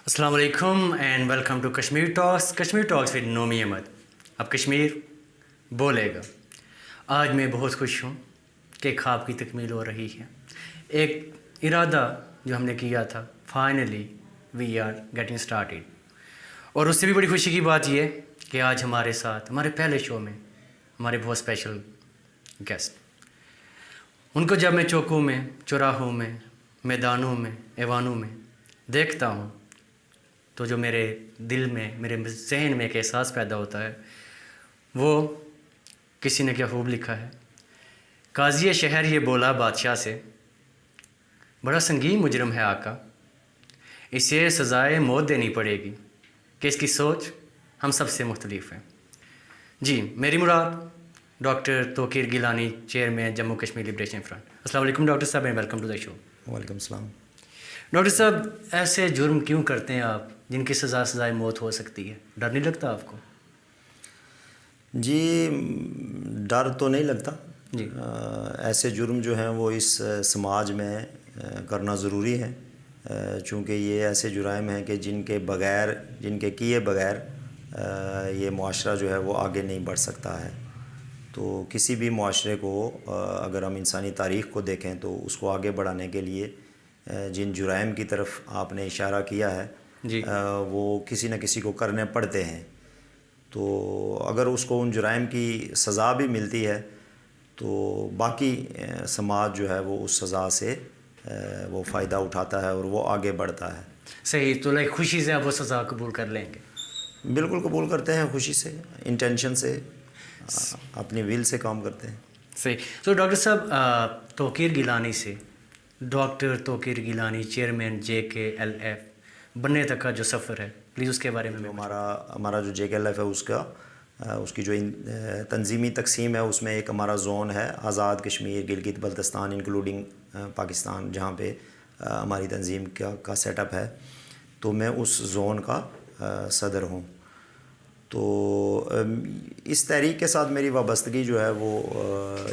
السلام علیکم and welcome to Kashmir talks with Nomi Ahmed. اب کشمیر بولے گا. آج میں بہت خوش ہوں کہ ایک خواب کی تکمیل ہو رہی ہے. ایک ارادہ جو ہم نے کیا تھا finally we are getting started. اور اس سے بھی بڑی خوشی کی بات یہ ہے کہ آج ہمارے ساتھ ہمارے پہلے شو میں ہمارے بہت اسپیشل گیسٹ. ان کو جب میں چوکوں میں، چوراہوں میں، میدانوں میں، ایوانوں میں دیکھتا ہوں تو جو میرے دل میں، میرے ذہن میں ایک احساس پیدا ہوتا ہے وہ کسی نے کیا خوب لکھا ہے. قاضی شہر یہ بولا بادشاہ سے، بڑا سنگین مجرم ہے آقا، اسے سزائے موت دینی پڑے گی کہ اس کی سوچ ہم سب سے مختلف ہے. جی میری مراد doctor Tauqeer Gilani, chairman Jammu Kashmir liberation front. السلام علیکم ڈاکٹر صاحب and welcome to the show. وعلیکم السلام. ڈاکٹر صاحب ایسے جرم کیوں کرتے ہیں آپ جن کی سزائے موت ہو سکتی ہے؟ ڈر نہیں لگتا آپ کو؟ جی ڈر تو نہیں لگتا. جی ایسے جرم جو ہیں وہ اس سماج میں کرنا ضروری ہے، چونکہ یہ ایسے جرائم ہیں کہ جن کے کیے بغیر یہ معاشرہ جو ہے وہ آگے نہیں بڑھ سکتا ہے. تو کسی بھی معاشرے کو اگر ہم انسانی تاریخ کو دیکھیں تو اس کو آگے بڑھانے کے لیے جن جرائم کی طرف آپ نے اشارہ کیا ہے جی وہ کسی نہ کسی کو کرنے پڑتے ہیں. تو اگر اس کو ان جرائم کی سزا بھی ملتی ہے تو باقی سماج جو ہے وہ اس سزا سے وہ فائدہ اٹھاتا ہے اور وہ آگے بڑھتا ہے. صحیح. تو خوشی سے آپ وہ سزا قبول کر لیں گے؟ بالکل قبول کرتے ہیں، خوشی سے، انٹینشن سے، اپنی ویل سے کام کرتے ہیں. صحیح. تو ڈاکٹر صاحب توقیر گیلانی سے doctor Tauqeer Gilani chairman JKLF بننے تک کا جو سفر ہے پلیز اس کے بارے میں ہمارا جو JKLF ہے اس کی جو تنظیمی تقسیم ہے اس میں ایک ہمارا زون ہے آزاد کشمیر گلگت بلتستان انکلوڈنگ پاکستان، جہاں پہ ہماری تنظیم کا سیٹ اپ ہے. تو میں اس زون کا صدر ہوں. تو اس تحریک کے ساتھ میری وابستگی جو ہے وہ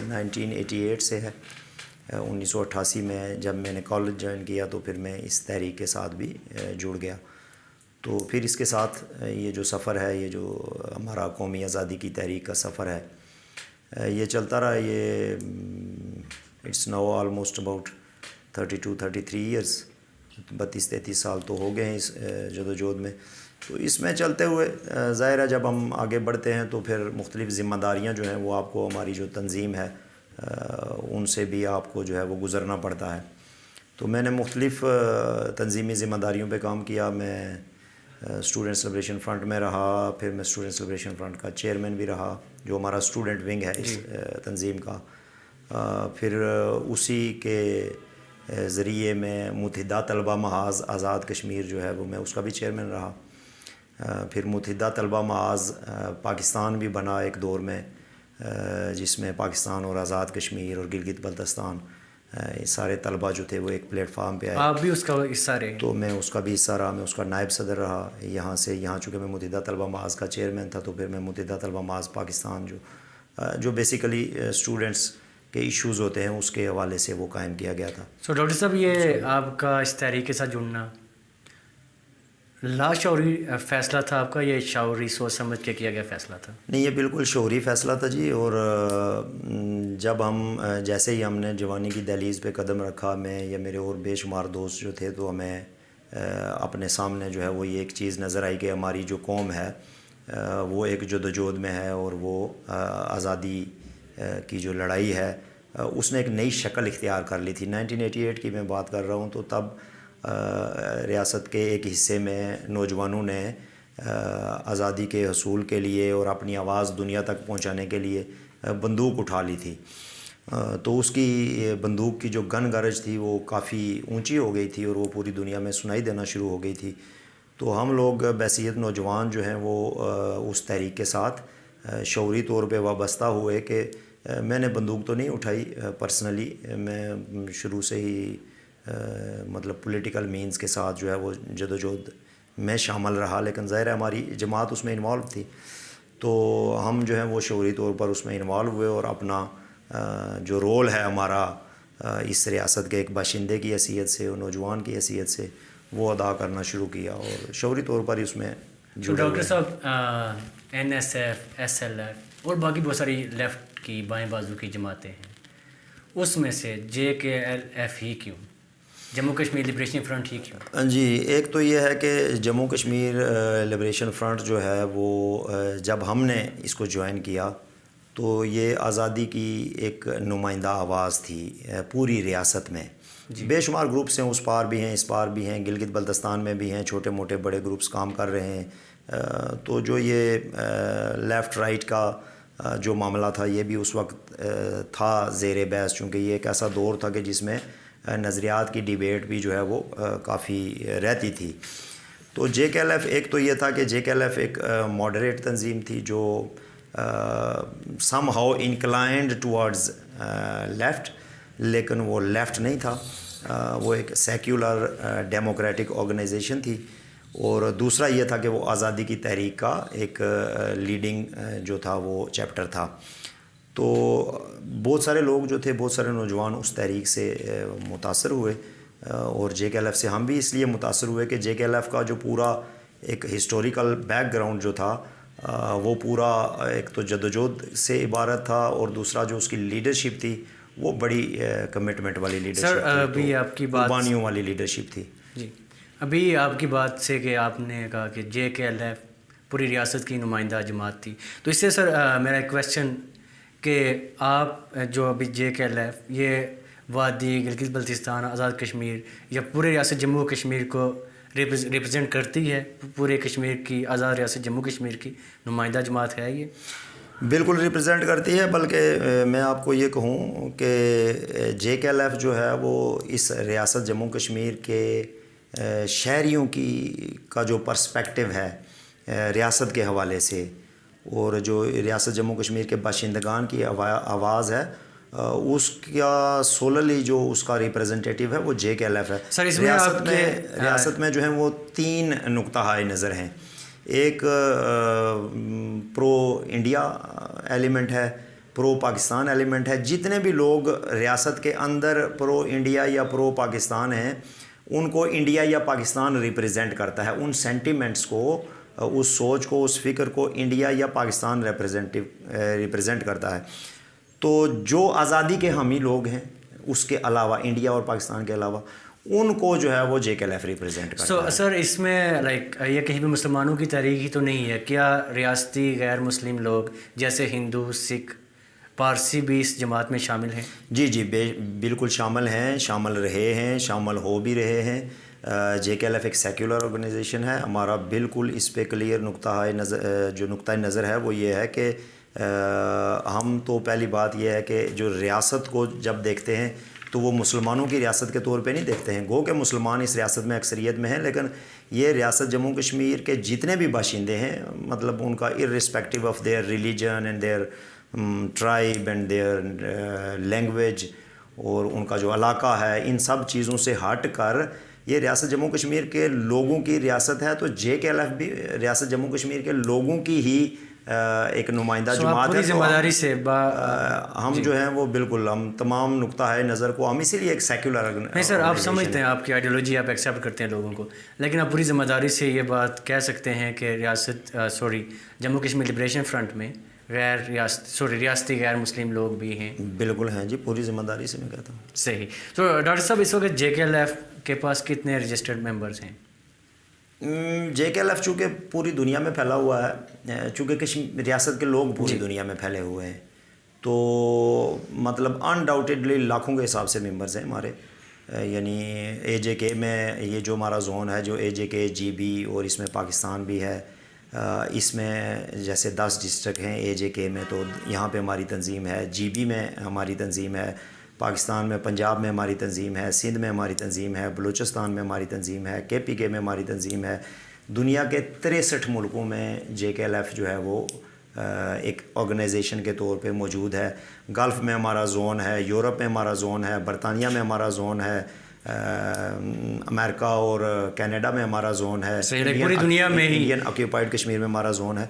1988 سے ہے. 1988 میں جب میں نے کالج جوائن کیا تو پھر میں اس تحریک کے ساتھ بھی جڑ گیا. تو پھر اس کے ساتھ یہ جو سفر ہے، یہ جو ہمارا قومی آزادی کی تحریک کا سفر ہے، یہ چلتا رہا. یہ it's now almost about 32-33 years, 32-33 سال تو ہو گئے ہیں اس جدوجہد میں. تو اس میں چلتے ہوئے ظاہر ہے جب ہم آگے بڑھتے ہیں تو پھر مختلف ذمہ داریاں جو ہیں وہ آپ کو، ہماری جو تنظیم ہے ان سے بھی آپ کو جو ہے وہ گزرنا پڑتا ہے. تو میں نے مختلف تنظیمی ذمہ داریوں پہ کام کیا. میں اسٹوڈنٹس لبریشن فرنٹ میں رہا، پھر میں اسٹوڈنٹس لبریشن فرنٹ کا چیئرمین بھی رہا جو ہمارا اسٹوڈنٹ ونگ ہے اس تنظیم کا. پھر اسی کے ذریعے میں متحدہ طلبہ محاذ آزاد کشمیر جو ہے وہ میں اس کا بھی چیئرمین رہا. پھر متحدہ طلبہ محاذ پاکستان بھی بنا ایک دور میں، جس میں پاکستان اور آزاد کشمیر اور گلگت بلتستان یہ سارے طلبہ جو تھے وہ ایک پلیٹ فارم پہ آئے. آپ بھی اس کا حصہ رہے؟ تو میں اس کا بھی حصہ رہا، میں اس کا نائب صدر رہا. یہاں چونکہ میں متحدہ طلبہ محاذ کا چیئرمین تھا تو پھر میں متحدہ طلبہ محاذ پاکستان جو بیسیکلی اسٹوڈنٹس کے ایشوز ہوتے ہیں اس کے حوالے سے وہ قائم کیا گیا تھا. سو ڈاکٹر صاحب یہ آپ کا اس تحریک کے ساتھ جڑنا لاشعوری فیصلہ تھا آپ کا، یہ شعوری سوچ سمجھ کے کیا گیا فیصلہ تھا؟ نہیں، یہ بالکل شعوری فیصلہ تھا جی. اور جب جیسے ہی ہم نے جوانی کی دہلیز پہ قدم رکھا، میں یا میرے اور بے شمار دوست جو تھے، تو ہمیں اپنے سامنے جو ہے وہ یہ ایک چیز نظر آئی کہ ہماری جو قوم ہے وہ ایک جدوجہد میں ہے اور وہ آزادی کی جو لڑائی ہے اس نے ایک نئی شکل اختیار کر لی تھی. 1988 کی میں بات کر رہا ہوں. تو تب ریاست کے ایک حصے میں نوجوانوں نے آزادی کے حصول کے لیے اور اپنی آواز دنیا تک پہنچانے کے لیے بندوق اٹھا لی تھی. تو اس کی بندوق کی جو گن گرج تھی وہ کافی اونچی ہو گئی تھی اور وہ پوری دنیا میں سنائی دینا شروع ہو گئی تھی. تو ہم لوگ بحیثیت نوجوان جو ہیں وہ اس تحریک کے ساتھ شعوری طور پہ وابستہ ہوئے کہ میں نے بندوق تو نہیں اٹھائی پرسنلی، میں شروع سے ہی مطلب پولیٹیکل مینز کے ساتھ جو ہے وہ جدوجہد میں شامل رہا، لیکن ظاہر ہے ہماری جماعت اس میں انوالو تھی. تو ہم جو ہیں وہ شعوری طور پر اس میں انوالو ہوئے اور اپنا جو رول ہے ہمارا اس ریاست کے ایک باشندے کی حیثیت سے اور نوجوان کی حیثیت سے وہ ادا کرنا شروع کیا اور شعوری طور پر اس میں تو ڈاکٹر صاحب NSF SLF اور باقی بہت ساری لیفٹ کی بائیں بازو کی جماعتیں ہیں، اس میں سے JKLF ہی کیوں، جموں کشمیر لبریشن فرنٹ ہی کیوں؟ جی، ایک تو یہ ہے کہ جموں کشمیر لبریشن فرنٹ جو ہے وہ جب ہم نے اس کو جوائن کیا تو یہ آزادی کی ایک نمائندہ آواز تھی پوری ریاست میں. بے شمار گروپس ہیں، اس پار بھی ہیں اس پار بھی ہیں، گلگت بلتستان میں بھی ہیں، چھوٹے موٹے بڑے گروپس کام کر رہے ہیں. تو جو یہ لیفٹ رائٹ کا جو معاملہ تھا یہ بھی اس وقت تھا زیر بحث، چونکہ یہ ایک ایسا دور تھا کہ جس میں نظریات کی ڈیبیٹ بھی جو ہے وہ کافی رہتی تھی. تو JKLF ایک تو یہ تھا کہ JKLF ایک ماڈریٹ تنظیم تھی جو some how inclined towards left, لیکن وہ لیفٹ نہیں تھا، وہ ایک سیکولر ڈیموکریٹک آرگنائزیشن تھی. اور دوسرا یہ تھا کہ وہ آزادی کی تحریک کا ایک لیڈنگ جو تھا وہ چیپٹر تھا. تو بہت سارے لوگ جو تھے، بہت سارے نوجوان اس تحریک سے متاثر ہوئے اور JKLF سے ہم بھی اس لیے متاثر ہوئے کہ JKLF کا جو پورا ایک ہسٹوریکل بیک گراؤنڈ جو تھا وہ پورا ایک تو جدوجہد سے عبارت تھا اور دوسرا جو اس کی لیڈرشپ تھی وہ بڑی کمٹمنٹ والی لیڈرشپ تھی، ابھی آپ کی بات قربانیوں والی لیڈرشپ تھی. جی، ابھی آپ کی بات سے کہ آپ نے کہا کہ JKLF پوری ریاست کی نمائندہ جماعت تھی، تو اس سے سر میرا ایک کویسچن کہ آپ جو ابھی JKLF یہ وادی گلگت بلتستان آزاد کشمیر یا پورے ریاست جموں کشمیر کو ریپرزینٹ کرتی ہے، پورے کشمیر کی آزاد ریاست جموں کشمیر کی نمائندہ جماعت ہے یہ؟ بالکل ریپرزینٹ کرتی ہے، بلکہ میں آپ کو یہ کہوں کہ JKLF جو ہے وہ اس ریاست جموں کشمیر کے شہریوں کا جو پرسپیکٹیو ہے ریاست کے حوالے سے، اور جو ریاست جموں کشمیر کے باشندگان کی آواز ہے اس کا سولرلی جو اس کا ریپرزنٹیٹیو ہے وہ JKLF ہے. سر اس میں ریاست میں جو ہیں وہ 3 نقطہ ہائے نظر ہیں. ایک پرو انڈیا ایلیمنٹ ہے، پرو پاکستان ایلیمنٹ ہے. جتنے بھی لوگ ریاست کے اندر پرو انڈیا یا پرو پاکستان ہیں ان کو انڈیا یا پاکستان ریپرزینٹ کرتا ہے، ان سینٹیمنٹس کو، اس سوچ کو، اس فکر کو انڈیا یا پاکستان ریپرزینٹ کرتا ہے. تو جو آزادی کے حامی لوگ ہیں اس کے علاوہ، انڈیا اور پاکستان کے علاوہ، ان کو جو ہے وہ JKLF ریپرزینٹ کرتا ہے. سر اس میں یہ کہیں بھی مسلمانوں کی تحریک ہی تو نہیں ہے؟ کیا ریاستی غیر مسلم لوگ جیسے ہندو، سکھ، پارسی بھی اس جماعت میں شامل ہیں؟ جی بالکل شامل ہیں، شامل رہے ہیں، شامل ہو بھی رہے ہیں. JKLF ایک سیکولر آرگنائزیشن ہے. ہمارا بالکل اس پہ کلیئر نقطۂ نظر ہے وہ یہ ہے کہ ہم تو پہلی بات یہ ہے کہ جو ریاست کو جب دیکھتے ہیں تو وہ مسلمانوں کی ریاست کے طور پہ نہیں دیکھتے ہیں. گو کہ مسلمان اس ریاست میں اکثریت میں ہیں، لیکن یہ ریاست جموں کشمیر کے جتنے بھی باشندے ہیں، مطلب ان کا irrespective of their religion and their tribe and their language اور ان کا جو علاقہ ہے، ان سب چیزوں سے ہٹ کر یہ ریاست جموں کشمیر کے لوگوں کی ریاست ہے. تو JKLF بھی ریاست جموں کشمیر کے لوگوں کی ہی ایک نمائندہ جماعت ہے. ذمہ داری سے ہم جو ہیں وہ بالکل ہم تمام نقطہ نظر کو ہم اسی لیے ایک سیکولر نہیں سر، آپ سمجھتے ہیں، آپ کی آئیڈیالوجی آپ ایکسیپٹ کرتے ہیں لوگوں کو، لیکن آپ پوری ذمہ داری سے یہ بات کہہ سکتے ہیں کہ جموں کشمیر لبریشن فرنٹ میں ریاستی غیر مسلم لوگ بھی ہیں؟ بالکل ہیں جی، پوری ذمہ داری سے میں کہتا ہوں. صحیح. تو ڈاکٹر صاحب اس وقت JKLF کے پاس کتنے رجسٹرڈ ممبرز ہیں؟ JKLF چونکہ پوری دنیا میں پھیلا ہوا ہے، چونکہ ریاست کے لوگ پوری دنیا میں پھیلے ہوئے ہیں، تو مطلب انڈاؤٹیڈلی لاکھوں کے حساب سے ممبرز ہیں ہمارے. یعنی AJK میں یہ جو ہمارا زون ہے، جو AJK GB اور اس میں پاکستان بھی ہے، اس میں جیسے 10 ڈسٹرکٹ ہیں AJK میں، تو یہاں پہ ہماری تنظیم ہے. GB میں ہماری تنظیم ہے، پاکستان میں پنجاب میں ہماری تنظیم ہے، سندھ میں ہماری تنظیم ہے، بلوچستان میں ہماری تنظیم ہے، KPK میں ہماری تنظیم ہے. دنیا کے 63 ملکوں میں JKLF جو ہے وہ ایک آرگنائزیشن کے طور پہ موجود ہے. گلف میں ہمارا زون ہے، یورپ میں ہمارا زون ہے، برطانیہ میں ہمارا زون ہے، امریکہ اور کینیڈا میں ہمارا زون ہے، پوری دنیا میں انڈین آکیوپائڈ کشمیر میں ہمارا زون ہے.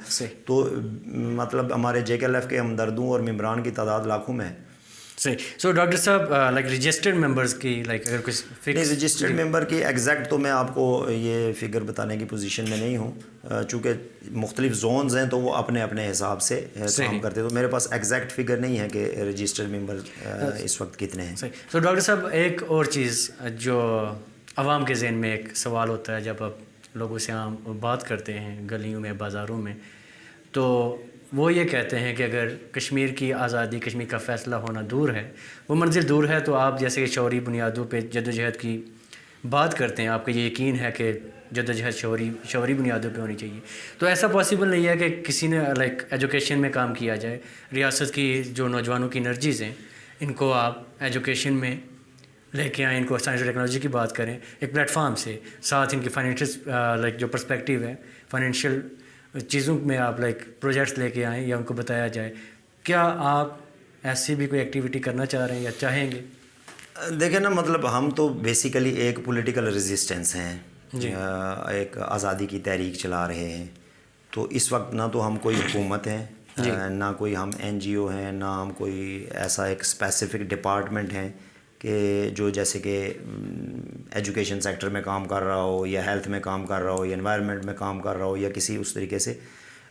تو مطلب ہمارے JKLF کے ہمدردوں اور ممبران کی تعداد لاکھوں میں ہے. صحیح. سو ڈاکٹر صاحب لائک رجسٹرڈ ممبرس کی لائک اگر کچھ نہیں، رجسٹرڈ ممبر کی ایگزیکٹ تو میں آپ کو یہ فگر بتانے کی پوزیشن میں نہیں ہوں، چونکہ مختلف زونز ہیں تو وہ اپنے اپنے حساب سے کام کرتے، تو میرے پاس ایگزیکٹ فگر نہیں ہے کہ رجسٹرڈ ممبر اس وقت کتنے ہیں. صحیح. سو ڈاکٹر صاحب ایک اور چیز جو عوام کے ذہن میں ایک سوال ہوتا ہے جب آپ لوگوں سے عام بات کرتے ہیں گلیوں میں بازاروں میں، تو وہ یہ کہتے ہیں کہ اگر کشمیر کی آزادی، کشمیر کا فیصلہ ہونا دور ہے، وہ منزل دور ہے، تو آپ جیسے کہ شعوری بنیادوں پہ جد و جہد کی بات کرتے ہیں، آپ کا یہ یقین ہے کہ جد و جہد شعوری بنیادوں پہ ہونی چاہیے، تو ایسا پاسبل نہیں ہے کہ کسی نے لائک ایجوکیشن میں کام کیا جائے؟ ریاست کی جو نوجوانوں کی انرجیز ہیں ان کو آپ ایجوکیشن میں لے کے آئیں، ان کو سائنس اور ٹیکنالوجی کی بات کریں ایک پلیٹ فارم سے، ساتھ ان کی فائنینشیل لائک جو پرسپیکٹیو ہے فائنینشیل چیزوں میں آپ لائک پروجیکٹس لے کے آئیں یا ان کو بتایا جائے. کیا آپ ایسی بھی کوئی ایکٹیویٹی کرنا چاہ رہے ہیں یا چاہیں گے؟ دیکھیں نا، مطلب ہم تو بیسیکلی ایک پولیٹیکل ریزسٹنس ہیں، ایک آزادی کی تحریک چلا رہے ہیں، تو اس وقت نہ تو ہم کوئی حکومت ہیں، نہ کوئی ہم NGO ہیں، نہ ہم کوئی ایسا ایک اسپیسیفک ڈپارٹمنٹ ہیں کہ جو جیسے کہ ایجوکیشن سیکٹر میں کام کر رہا ہو یا ہیلتھ میں کام کر رہا ہو یا انوائرمنٹ میں کام کر رہا ہو یا کسی اس طریقے سے.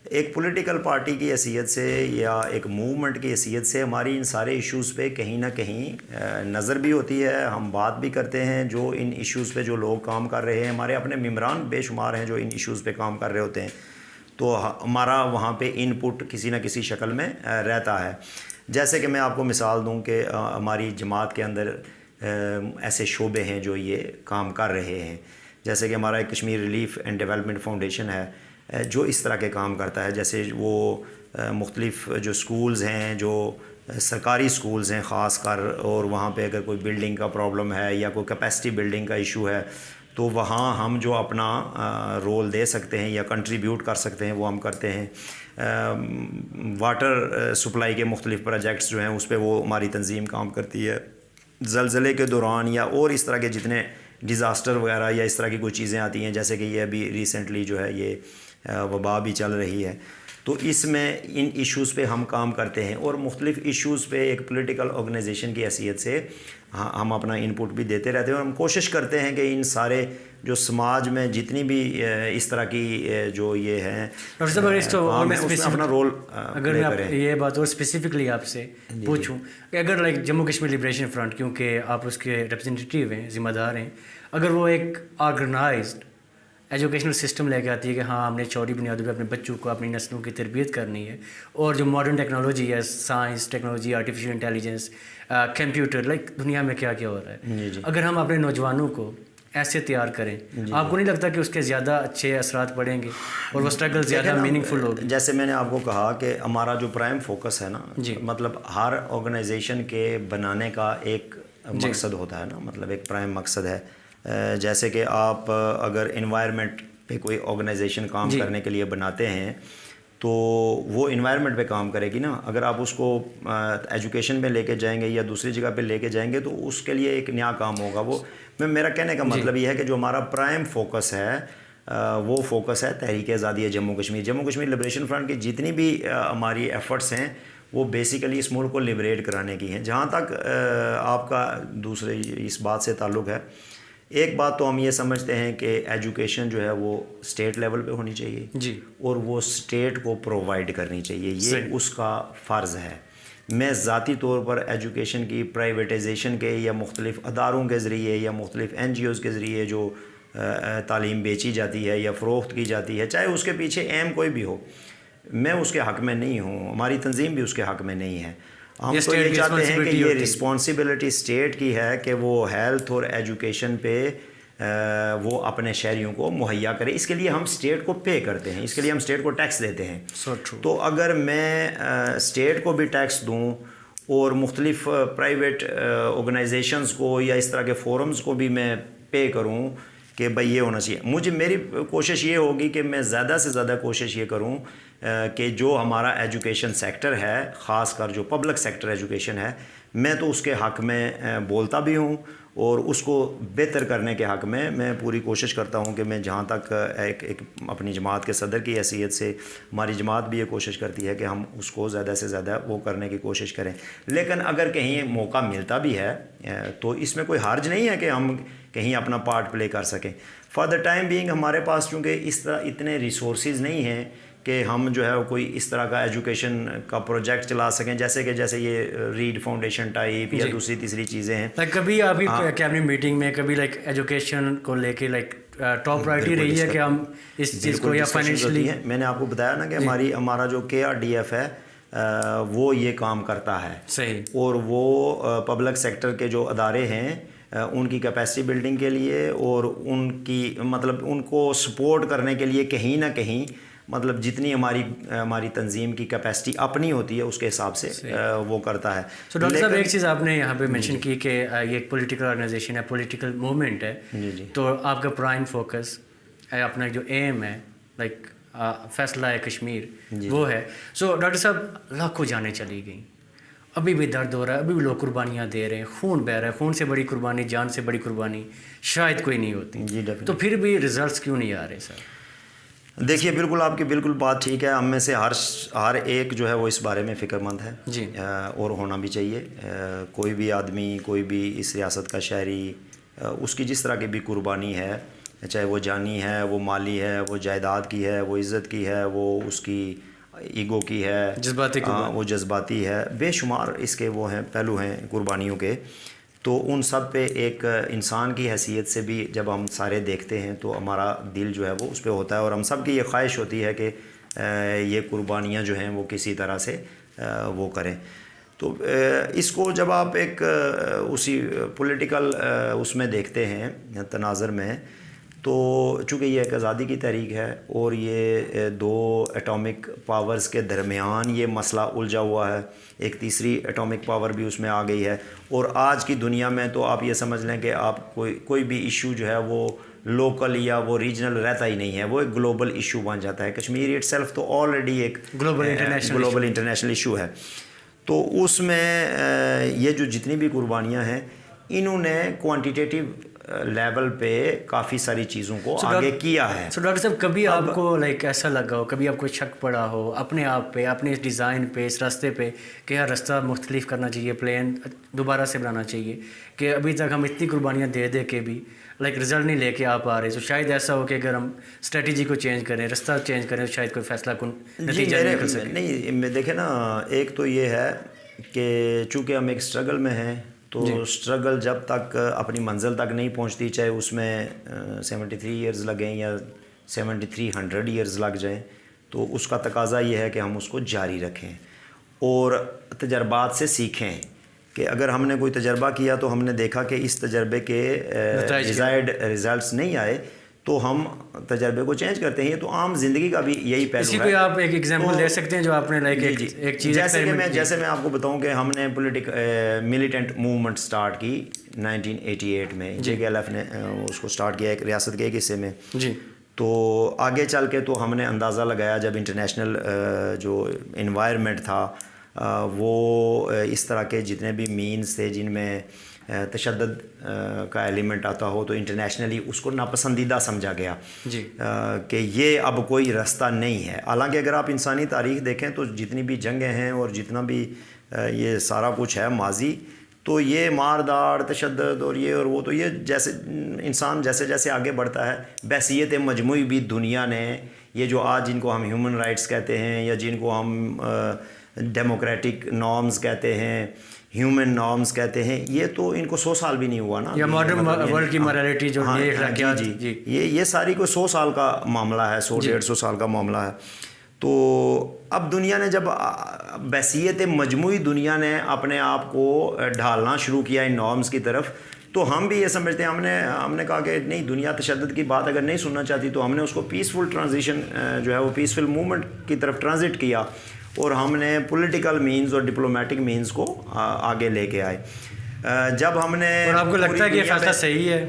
ایک پولیٹیکل پارٹی کی حیثیت سے یا ایک موومنٹ کی حیثیت سے ہماری ان سارے ایشوز پہ کہیں نہ کہیں نظر بھی ہوتی ہے، ہم بات بھی کرتے ہیں. جو ان ایشوز پہ جو لوگ کام کر رہے ہیں، ہمارے اپنے ممبران بے شمار ہیں جو ان ایشوز پہ کام کر رہے ہوتے ہیں، تو ہمارا وہاں پہ ان پٹ کسی نہ کسی شکل میں رہتا ہے. جیسے کہ میں آپ کو مثال دوں کہ ہماری جماعت کے اندر ایسے شعبے ہیں جو یہ کام کر رہے ہیں، جیسے کہ ہمارا ایک Kashmir relief and development foundation ہے جو اس طرح کے کام کرتا ہے. جیسے وہ مختلف جو سکولز ہیں، جو سرکاری سکولز ہیں خاص کر، اور وہاں پہ اگر کوئی بلڈنگ کا پرابلم ہے یا کوئی کیپیسٹی بلڈنگ کا ایشو ہے، تو وہاں ہم جو اپنا رول دے سکتے ہیں یا کنٹریبیوٹ کر سکتے ہیں وہ ہم کرتے ہیں. واٹر سپلائی کے مختلف پروجیکٹس جو ہیں اس پہ وہ ہماری تنظیم کام کرتی ہے. زلزلے کے دوران یا اور اس طرح کے جتنے ڈیزاسٹر وغیرہ یا اس طرح کی کوئی چیزیں آتی ہیں، جیسے کہ یہ ابھی ریسنٹلی جو ہے یہ وبا بھی چل رہی ہے، تو اس میں ان ایشوز پہ ہم کام کرتے ہیں. اور مختلف ایشوز پہ ایک پولیٹیکل آرگنائزیشن کی حیثیت سے ہم اپنا ان پٹ بھی دیتے رہتے ہیں، اور ہم کوشش کرتے ہیں کہ ان سارے جو سماج میں جتنی بھی اس طرح کی جو یہ ہیں اپنا رول اگر میں یہ بات اور اسپیسیفکلی آپ سے پوچھوں کہ اگر like Jammu Kashmir liberation front, کیونکہ آپ اس کے ریپرزنٹیٹیو ہیں، ذمہ دار ہیں، اگر وہ ایک آرگنائزڈ ایجوکیشنل سسٹم لے کے آتی ہے کہ ہاں ہم نے شعوری بنیادوں پہ اپنے بچوں کو، اپنی نسلوں کی تربیت کرنی ہے، اور جو ماڈرن ٹیکنالوجی ہے، science technology, artificial intelligence, computer, like دنیا میں کیا کیا ہو رہا ہے، اگر ہم اپنے نوجوانوں کو ایسے تیار کریں، آپ کو نہیں لگتا کہ اس کے زیادہ اچھے اثرات پڑیں گے اور وہ اسٹرگل زیادہ میننگ فل ہوگی؟ جیسے میں نے آپ کو کہا کہ ہمارا جو پرائم فوکس ہے نا، مطلب ہر آرگنائزیشن کے بنانے کا ایک مقصد ہوتا ہے نا، مطلب ایک پرائم مقصد ہے. جیسے کہ آپ اگر انوائرمنٹ پہ کوئی آرگنائزیشن کام کرنے کے لیے بناتے ہیں تو وہ انوائرمنٹ پہ کام کرے گی نا. اگر آپ اس کو ایجوکیشن پہ لے کے جائیں گے یا دوسری جگہ پہ لے کے جائیں گے تو اس کے لیے ایک نیا کام ہوگا. وہ میرا کہنے کا مطلب یہ ہے کہ جو ہمارا پرائم فوکس ہے وہ فوکس ہے تحریک آزادی جموں کشمیر. جموں کشمیر لبریشن فرنٹ کی جتنی بھی ہماری ایفرٹس ہیں وہ بیسیکلی اس ملک کو لبریٹ کرانے کی ہیں. جہاں تک آپ کا دوسرے اس بات سے تعلق ہے، ایک بات تو ہم یہ سمجھتے ہیں کہ ایجوکیشن جو ہے وہ اسٹیٹ لیول پہ ہونی چاہیے، اور وہ اسٹیٹ کو پرووائڈ کرنی چاہیے، یہ اس کا فرض ہے. میں ذاتی طور پر ایجوکیشن کی پرائیویٹائزیشن کے یا مختلف اداروں کے ذریعے یا مختلف NGOs کے ذریعے جو تعلیم بیچی جاتی ہے یا فروخت کی جاتی ہے، چاہے اس کے پیچھے ایم کوئی بھی ہو، میں اس کے حق میں نہیں ہوں، ہماری تنظیم بھی اس کے حق میں نہیں ہے. ہم تو یہ چاہتے ہیں کہ یہ رسپانسبلٹی اسٹیٹ کی ہے کہ وہ ہیلتھ اور ایجوکیشن پہ وہ اپنے شہریوں کو مہیا کرے. اس کے لیے ہم اسٹیٹ کو پے کرتے ہیں، اس کے لیے ہم اسٹیٹ کو ٹیکس دیتے ہیں. تو اگر میں اسٹیٹ کو بھی ٹیکس دوں اور مختلف پرائیویٹ آرگنائزیشنز کو یا اس طرح کے فورمز کو بھی میں پے کروں کہ بھائی یہ ہونا چاہیے، میری کوشش یہ ہوگی کہ میں زیادہ سے زیادہ کوشش یہ کروں کہ جو ہمارا ایجوکیشن سیکٹر ہے، خاص کر جو پبلک سیکٹر ایجوکیشن ہے، میں تو اس کے حق میں بولتا بھی ہوں، اور اس کو بہتر کرنے کے حق میں پوری کوشش کرتا ہوں کہ میں جہاں تک ایک اپنی جماعت کے صدر کی حیثیت سے، ہماری جماعت بھی یہ کوشش کرتی ہے کہ ہم اس کو زیادہ سے زیادہ وہ کرنے کی کوشش کریں. لیکن اگر کہیں موقع ملتا بھی ہے تو اس میں کوئی حرج نہیں ہے کہ ہم کہیں اپنا پارٹ پلے کر سکیں. فار دا ٹائم بینگ ہمارے پاس چونکہ اس طرح اتنے ریسورسز نہیں ہیں کہ ہم جو ہے کوئی اس طرح کا ایجوکیشن کا پروجیکٹ چلا سکیں، جیسے یہ ریڈ فاؤنڈیشن ٹائپ یا دوسری تیسری چیزیں ہیں. کبھی ابھی کیبنٹ میٹنگ میں کبھی ایجوکیشن کو لے کے ٹاپ پرائرٹی رہی ہے کہ ہم اس چیز کو یا فائنینشلی؟ میں نے آپ کو بتایا نا کہ ہمارا جو KRDF ہے وہ یہ کام کرتا ہے. صحیح. اور وہ پبلک سیکٹر کے جو ادارے ہیں ان کی کیپیسٹی بلڈنگ کے لیے اور ان کی ان کو سپورٹ کرنے کے لیے کہیں نہ کہیں جتنی ہماری تنظیم کی کیپیسٹی اپنی ہوتی ہے اس کے حساب سے وہ کرتا ہے. سو ڈاکٹر صاحب ایک چیز آپ نے یہاں پہ مینشن کی کہ یہ ایک پولیٹیکل آرگنائزیشن ہے، پولیٹیکل موومنٹ ہے. تو آپ کا پرائم فوکس اپنا جو ایم ہے فیصلہ ہے کشمیر وہ ہے. سو ڈاکٹر صاحب لاکھوں جانیں چلی گئیں، ابھی بھی درد ہو رہا ہے، ابھی بھی لوگ قربانیاں دے رہے ہیں، خون بہہ رہا ہے. خون سے بڑی قربانی، جان سے بڑی قربانی شاید کوئی نہیں ہوتی. تو پھر بھی ریزلٹس کیوں نہیں آ رہے سر؟ دیکھیے بالکل آپ کی بالکل بات ٹھیک ہے. ہم میں سے ہر ایک جو ہے وہ اس بارے میں فکر مند ہے جی، اور ہونا بھی چاہیے. کوئی بھی آدمی، کوئی بھی اس ریاست کا شہری، اس کی جس طرح کی بھی قربانی ہے، چاہے وہ جانی ہے، وہ مالی ہے، وہ جائیداد کی ہے، وہ عزت کی ہے، وہ اس کی ایگو کی ہے، وہ جذباتی ہے، بے شمار اس کے وہ ہیں پہلو ہیں قربانیوں کے. تو ان سب پہ ایک انسان کی حیثیت سے بھی جب ہم سارے دیکھتے ہیں تو ہمارا دل جو ہے وہ اس پہ ہوتا ہے، اور ہم سب کی یہ خواہش ہوتی ہے کہ یہ قربانیاں جو ہیں وہ کسی طرح سے وہ کریں. تو اس کو جب آپ ایک اسی پولیٹیکل اس میں دیکھتے ہیں تناظر میں، تو چونکہ یہ ایک آزادی کی تحریک ہے اور یہ دو ایٹامک پاورز کے درمیان یہ مسئلہ الجھا ہوا ہے، ایک تیسری ایٹامک پاور بھی اس میں آ گئی ہے. اور آج کی دنیا میں تو آپ یہ سمجھ لیں کہ آپ کوئی بھی ایشو جو ہے وہ لوکل یا وہ ریجنل رہتا ہی نہیں ہے، وہ ایک گلوبل ایشو بن جاتا ہے. کشمیر اٹ سیلف تو آلریڈی ایک گلوبل انٹرنیشنل ایشو ہے. تو اس میں یہ جو جتنی بھی قربانیاں ہیں، انہوں نے کوانٹیٹیو لیول پہ کافی ساری چیزوں کو آگے کیا ہے. سو ڈاکٹر صاحب کبھی آپ کو ایسا لگا ہو، کبھی آپ کو شک پڑا ہو اپنے آپ پہ، اپنے اس ڈیزائن پہ، اس راستے پہ کہ یار راستہ مختلف کرنا چاہیے، پلان دوبارہ سے بنانا چاہیے، کہ ابھی تک ہم اتنی قربانیاں دے کے بھی رزلٹ نہیں لے کے آپ آ رہے؟ تو شاید ایسا ہو کہ اگر ہم اسٹریٹجی کو چینج کریں، راستہ چینج کریں، تو شاید کوئی فیصلہ کن نتیجہ نکل سکے. نہیں دیکھیں نا، ایک تو یہ ہے کہ چونکہ ہم ایک اسٹرگل میں ہیں، تو اسٹرگل جب تک اپنی منزل تک نہیں پہنچتی، چاہے اس میں 73 ایئرز لگیں یا 7300 ایئرز لگ جائیں، تو اس کا تقاضا یہ ہے کہ ہم اس کو جاری رکھیں اور تجربات سے سیکھیں. کہ اگر ہم نے کوئی تجربہ کیا تو ہم نے دیکھا کہ اس تجربے کے ڈیزائرڈ ریزلٹس نہیں آئے، تو ہم تجربے کو چینج کرتے ہیں. یہ تو عام زندگی کا بھی یہی پہلو ہے. اسی کو آپ ایک ایگزامپل دے سکتے ہیں جو آپ نے ایک چیز، جیسے میں آپ کو بتاؤں کہ ہم نے ملیٹنٹ موومنٹ سٹارٹ کی 1988 میں. JKLF نے اس کو سٹارٹ کیا ایک ریاست کے ایک حصے میں. جی. تو آگے چل کے تو ہم نے اندازہ لگایا جب انٹرنیشنل جو انوائرمنٹ تھا وہ اس طرح کے جتنے بھی مینز تھے جن میں تشدد کا ایلیمنٹ آتا ہو، تو انٹرنیشنلی اس کو ناپسندیدہ سمجھا گیا کہ یہ اب کوئی راستہ نہیں ہے. حالانکہ اگر آپ انسانی تاریخ دیکھیں تو جتنی بھی جنگیں ہیں اور جتنا بھی یہ سارا کچھ ہے ماضی، تو یہ مار داڑ، تشدد اور یہ اور وہ، تو یہ جیسے انسان جیسے جیسے آگے بڑھتا ہے، بحیثیت مجموعی بھی دنیا نے یہ جو آج جن کو ہم ہیومن رائٹس کہتے ہیں یا جن کو ہم ڈیموکریٹک نارمز کہتے ہیں، ہیومن نارمز کہتے ہیں، یہ تو ان کو 100 سال بھی نہیں ہوا نا. یا ماڈرن ورلڈ کی مورالٹی جو یہ ساری کو 100 سال کا معاملہ ہے، 100-150 سال کا معاملہ ہے. تو اب دنیا نے جب بحیثیت مجموعی دنیا نے اپنے آپ کو ڈھالنا شروع کیا ان نارمز کی طرف، تو ہم بھی یہ سمجھتے ہیں، ہم نے کہا کہ نہیں، دنیا تشدد کی بات اگر نہیں سننا چاہتی تو ہم نے اس کو پیسفل ٹرانزیشن جو ہے وہ پیسفل موومنٹ کی طرف ٹرانزٹ کیا، اور ہم نے پولیٹیکل مینز اور ڈپلومیٹک مینز کو آگے لے کے آئے. جب ہم نے، اور آپ کو لگتا ہے کہ یہ فیصلہ صحیح ہے؟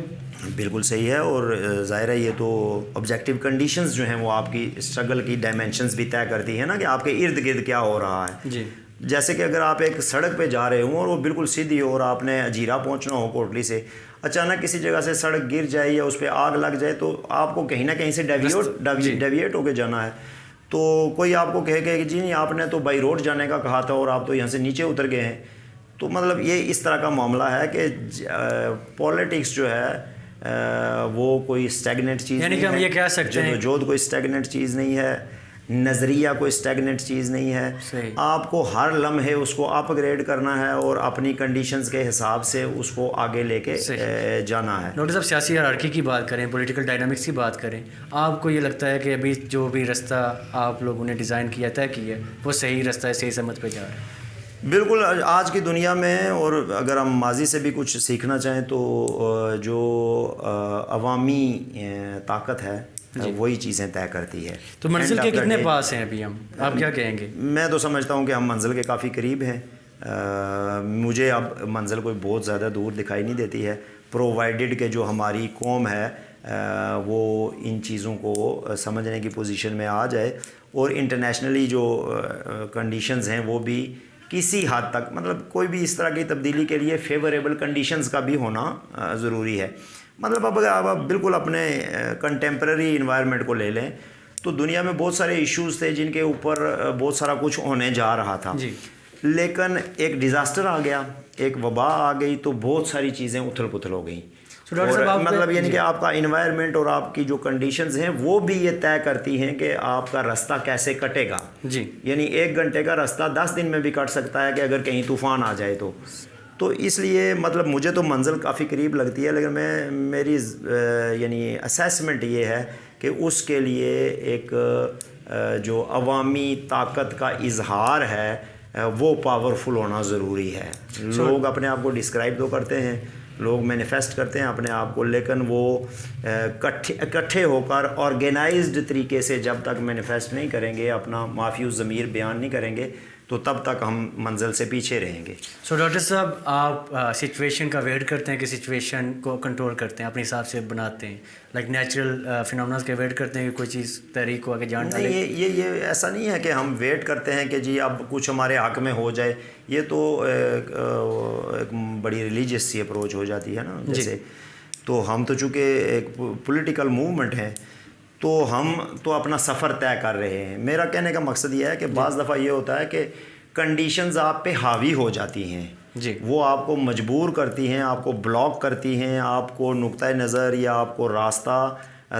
بالکل صحیح ہے، اور ظاہر ہے یہ تو آبجیکٹیو کنڈیشنز جو ہیں وہ آپ کی اسٹرگل کی ڈائمینشنز بھی طے کرتی ہیں نا، کہ آپ کے ارد گرد کیا ہو رہا ہے. جی جیسے کہ اگر آپ ایک سڑک پہ جا رہے ہوں اور وہ بالکل سیدھی ہو اور آپ نے اجیرا پہنچنا ہو کوٹلی سے، اچانک کسی جگہ سے سڑک گر جائے یا اس پہ آگ لگ جائے تو آپ کو کہیں نہ کہیں سے ڈیویٹ ہو کے جانا ہے. تو کوئی آپ کو کہے کہ جی نہیں آپ نے تو بائی روڈ جانے کا کہا تھا اور آپ تو یہاں سے نیچے اتر گئے ہیں. تو مطلب یہ اس طرح کا معاملہ ہے کہ پولیٹکس جو ہے وہ کوئی اسٹیگننٹ چیز یعنی کہ ہم یہ کہہ سکتے ہیں جدوجہد کوئی اسٹیگننٹ چیز نہیں ہے، نظریہ کوئی اسٹیگننٹ چیز نہیں ہے. صحیح. آپ کو ہر لمحے اس کو اپ گریڈ کرنا ہے اور اپنی کنڈیشنز کے حساب سے اس کو آگے لے کے جانا ہے. ڈاکٹر صاحب سیاسی ہیرارکی کی بات کریں، پولیٹیکل ڈائنامکس کی بات کریں، آپ کو یہ لگتا ہے کہ ابھی جو بھی رستہ آپ لوگوں نے ڈیزائن کیا طے کیا ہے وہ صحیح رستہ ہے، صحیح سمت پہ جا رہا ہے؟ بالکل. آج کی دنیا میں، اور اگر ہم ماضی سے بھی کچھ سیکھنا چاہیں تو جو عوامی طاقت ہے وہی چیزیں طے کرتی ہے. تو منزل کے کتنے پاس ہیں ابھی ہم، آپ کیا کہیں گے؟ میں تو سمجھتا ہوں کہ ہم منزل کے کافی قریب ہیں. مجھے اب منزل کوئی بہت زیادہ دور دکھائی نہیں دیتی ہے، پرووائڈڈ کہ جو ہماری قوم ہے وہ ان چیزوں کو سمجھنے کی پوزیشن میں آ جائے، اور انٹرنیشنلی جو کنڈیشنز ہیں وہ بھی کسی حد تک، مطلب کوئی بھی اس طرح کی تبدیلی کے لیے فیوریبل کنڈیشنز کا بھی ہونا ضروری ہے. مطلب اب اگر آپ بالکل اپنے کنٹمپریری انوائرمنٹ کو لے لیں تو دنیا میں بہت سارے ایشوز تھے جن کے اوپر بہت سارا کچھ ہونے جا رہا تھا. لیکن ایک ڈیزاسٹر آ گیا، ایک وبا آ گئی تو بہت ساری چیزیں اتھل پتھل ہو گئیں. مطلب یعنی کہ آپ کا انوائرمنٹ اور آپ کی جو کنڈیشنز ہیں وہ بھی یہ طے کرتی ہیں کہ آپ کا رستہ کیسے کٹے گا. یعنی 1 گھنٹے کا رستہ 10 دن میں بھی کٹ سکتا ہے کہ اگر کہیں طوفان آ جائے تو اس لیے مطلب مجھے تو منزل کافی قریب لگتی ہے، لیکن میری یعنی اسیسمنٹ یہ ہے کہ اس کے لیے ایک جو عوامی طاقت کا اظہار ہے وہ پاورفل ہونا ضروری ہے. لوگ اپنے آپ کو ڈسکرائب تو کرتے ہیں، لوگ مینیفیسٹ کرتے ہیں اپنے آپ کو، لیکن وہ اکٹھے ہو کر آرگینائزڈ طریقے سے جب تک مینیفیسٹ نہیں کریں گے، اپنا مافی الضمیر بیان نہیں کریں گے تو تب تک ہم منزل سے پیچھے رہیں گے. سو ڈاکٹر صاحب آپ سچویشن کا ویٹ کرتے ہیں کہ سچویشن کو کنٹرول کرتے ہیں، اپنے حساب سے بناتے ہیں، لائک نیچرل فینومناز کے ویٹ کرتے ہیں کہ کوئی چیز تحریک کو آگے جان ڈالے؟ یہ ایسا نہیں ہے کہ ہم ویٹ کرتے ہیں کہ جی اب کچھ ہمارے حق میں ہو جائے. یہ تو ایک بڑی ریلیجیس سی اپروچ ہو جاتی ہے نا. جیسے تو ہم تو چونکہ ایک پولیٹیکل موومنٹ ہیں تو ہم تو اپنا سفر طے کر رہے ہیں. میرا کہنے کا مقصد یہ ہے کہ بعض دفعہ یہ ہوتا ہے کہ کنڈیشنز آپ پہ حاوی ہو جاتی ہیں، وہ آپ کو مجبور کرتی ہیں، آپ کو بلاک کرتی ہیں، آپ کو نقطۂ نظر یا آپ کو راستہ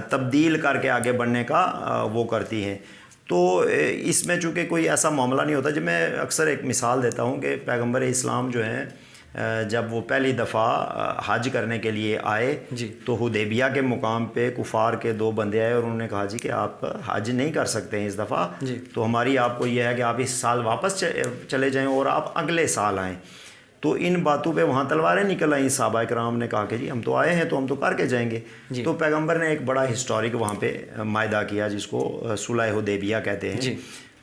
تبدیل کر کے آگے بڑھنے کا وہ کرتی ہیں. تو اس میں چونکہ کوئی ایسا معاملہ نہیں ہوتا. جب میں اکثر ایک مثال دیتا ہوں کہ پیغمبر اسلام جو ہیں جب وہ پہلی دفعہ حج کرنے کے لیے آئے تو حدیبیہ کے مقام پہ کفار کے 2 بندے آئے اور انہوں نے کہا جی کہ آپ حج نہیں کر سکتے ہیں اس دفعہ، تو ہماری آپ کو یہ ہے کہ آپ اس سال واپس چلے جائیں اور آپ اگلے سال آئیں. تو ان باتوں پہ وہاں تلواریں نکل آئیں. صحابہ کرام نے کہا کہ جی ہم تو آئے ہیں تو ہم تو کر کے جائیں گے. تو پیغمبر نے ایک بڑا ہسٹورک وہاں پہ معاہدہ کیا جس کو صلح حدیبیہ کہتے ہیں.